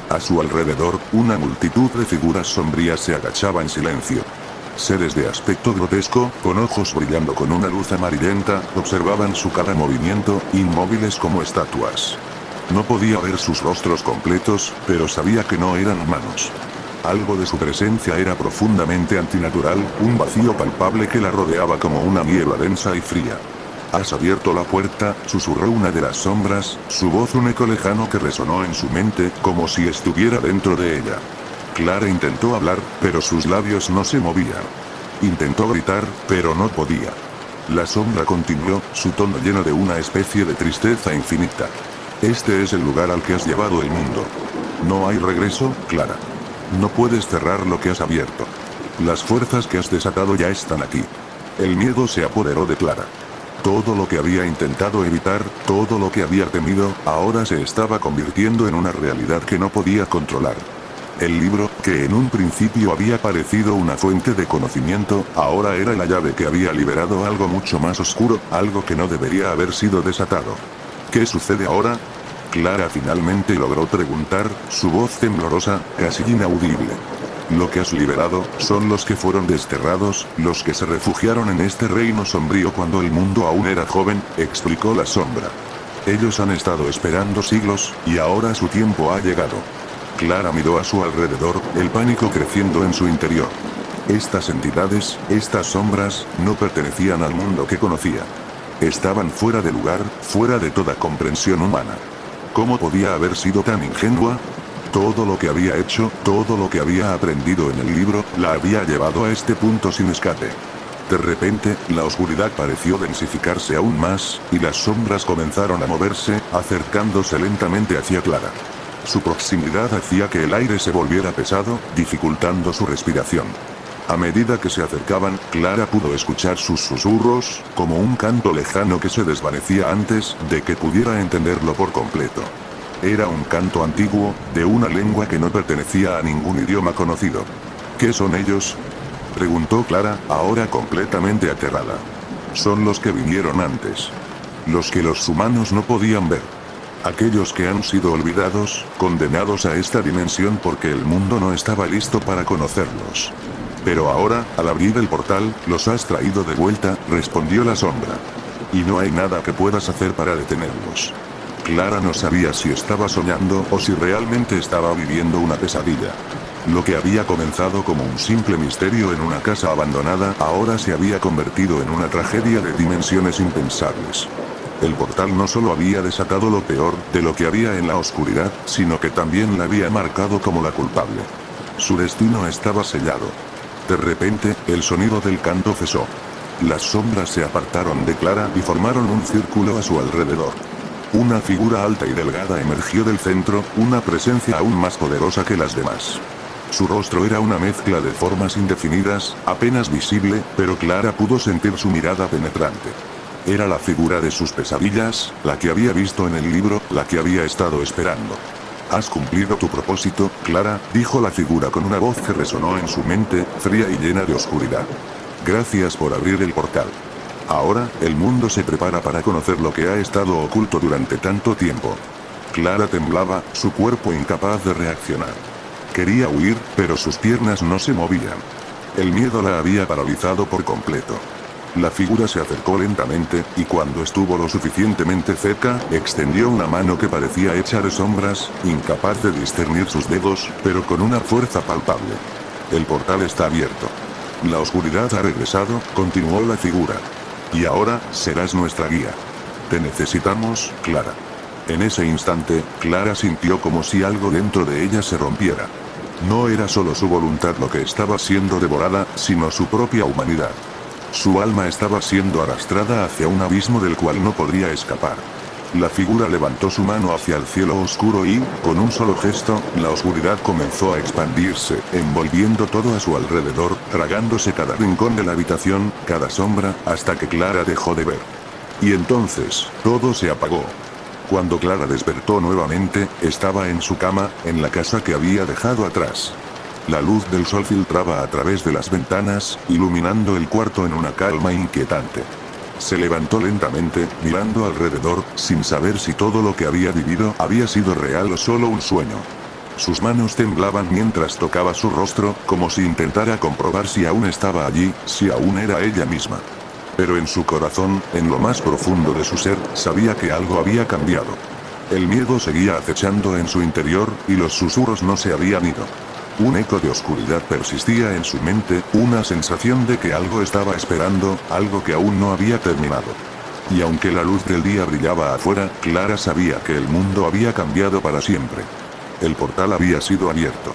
Speaker 1: A su alrededor, una multitud de figuras sombrías se agachaba en silencio. Seres de aspecto grotesco, con ojos brillando con una luz amarillenta, observaban su cada movimiento, inmóviles como estatuas. No podía ver sus rostros completos, pero sabía que no eran humanos. Algo de su presencia era profundamente antinatural, un vacío palpable que la rodeaba como una niebla densa y fría. «Has abierto la puerta», susurró una de las sombras, su voz un eco lejano que resonó en su mente, como si estuviera dentro de ella. Clara intentó hablar, pero sus labios no se movían. Intentó gritar, pero no podía. La sombra continuó, su tono lleno de una especie de tristeza infinita. «Este es el lugar al que has llevado el mundo. No hay regreso, Clara. No puedes cerrar lo que has abierto. Las fuerzas que has desatado ya están aquí». El miedo se apoderó de Clara. Todo lo que había intentado evitar, todo lo que había temido, ahora se estaba convirtiendo en una realidad que no podía controlar. El libro, que en un principio había parecido una fuente de conocimiento, ahora era la llave que había liberado algo mucho más oscuro, algo que no debería haber sido desatado. ¿Qué sucede ahora?, Clara finalmente logró preguntar, su voz temblorosa, casi inaudible. Lo que has liberado, son los que fueron desterrados, los que se refugiaron en este reino sombrío cuando el mundo aún era joven, explicó la sombra. Ellos han estado esperando siglos, y ahora su tiempo ha llegado. Clara miró a su alrededor, el pánico creciendo en su interior. Estas entidades, estas sombras, no pertenecían al mundo que conocía. Estaban fuera de lugar, fuera de toda comprensión humana. ¿Cómo podía haber sido tan ingenua? Todo lo que había hecho, todo lo que había aprendido en el libro, la había llevado a este punto sin escape. De repente, la oscuridad pareció densificarse aún más, y las sombras comenzaron a moverse, acercándose lentamente hacia Clara. Su proximidad hacía que el aire se volviera pesado, dificultando su respiración. A medida que se acercaban, Clara pudo escuchar sus susurros, como un canto lejano que se desvanecía antes de que pudiera entenderlo por completo. Era un canto antiguo, de una lengua que no pertenecía a ningún idioma conocido. ¿Qué son ellos?, preguntó Clara, ahora completamente aterrada. Son los que vinieron antes. Los que los humanos no podían ver. Aquellos que han sido olvidados, condenados a esta dimensión porque el mundo no estaba listo para conocerlos. Pero ahora, al abrir el portal, los has traído de vuelta, respondió la sombra. Y no hay nada que puedas hacer para detenerlos. Clara no sabía si estaba soñando o si realmente estaba viviendo una pesadilla. Lo que había comenzado como un simple misterio en una casa abandonada, ahora se había convertido en una tragedia de dimensiones impensables. El portal no solo había desatado lo peor de lo que había en la oscuridad, sino que también la había marcado como la culpable. Su destino estaba sellado. De repente, el sonido del canto cesó. Las sombras se apartaron de Clara y formaron un círculo a su alrededor. Una figura alta y delgada emergió del centro, una presencia aún más poderosa que las demás. Su rostro era una mezcla de formas indefinidas, apenas visible, pero Clara pudo sentir su mirada penetrante. Era la figura de sus pesadillas, la que había visto en el libro, la que había estado esperando. «Has cumplido tu propósito, Clara», dijo la figura con una voz que resonó en su mente, fría y llena de oscuridad. «Gracias por abrir el portal. Ahora, el mundo se prepara para conocer lo que ha estado oculto durante tanto tiempo». Clara temblaba, su cuerpo incapaz de reaccionar. Quería huir, pero sus piernas no se movían. El miedo la había paralizado por completo. La figura se acercó lentamente, y cuando estuvo lo suficientemente cerca, extendió una mano que parecía hecha de sombras, incapaz de discernir sus dedos, pero con una fuerza palpable. «El portal está abierto. La oscuridad ha regresado», continuó la figura. «Y ahora, serás nuestra guía. Te necesitamos, Clara». En ese instante, Clara sintió como si algo dentro de ella se rompiera. No era solo su voluntad lo que estaba siendo devorada, sino su propia humanidad. Su alma estaba siendo arrastrada hacia un abismo del cual no podría escapar. La figura levantó su mano hacia el cielo oscuro y, con un solo gesto, la oscuridad comenzó a expandirse, envolviendo todo a su alrededor, tragándose cada rincón de la habitación, cada sombra, hasta que Clara dejó de ver. Y entonces, todo se apagó. Cuando Clara despertó nuevamente, estaba en su cama, en la casa que había dejado atrás. La luz del sol filtraba a través de las ventanas, iluminando el cuarto en una calma inquietante. Se levantó lentamente, mirando alrededor, sin saber si todo lo que había vivido había sido real o solo un sueño. Sus manos temblaban mientras tocaba su rostro, como si intentara comprobar si aún estaba allí, si aún era ella misma. Pero en su corazón, en lo más profundo de su ser, sabía que algo había cambiado. El miedo seguía acechando en su interior, y los susurros no se habían ido. Un eco de oscuridad persistía en su mente, una sensación de que algo estaba esperando, algo que aún no había terminado. Y aunque la luz del día brillaba afuera, Clara sabía que el mundo había cambiado para siempre. El portal había sido abierto.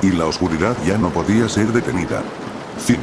Speaker 1: Y la oscuridad ya no podía ser detenida. Fin.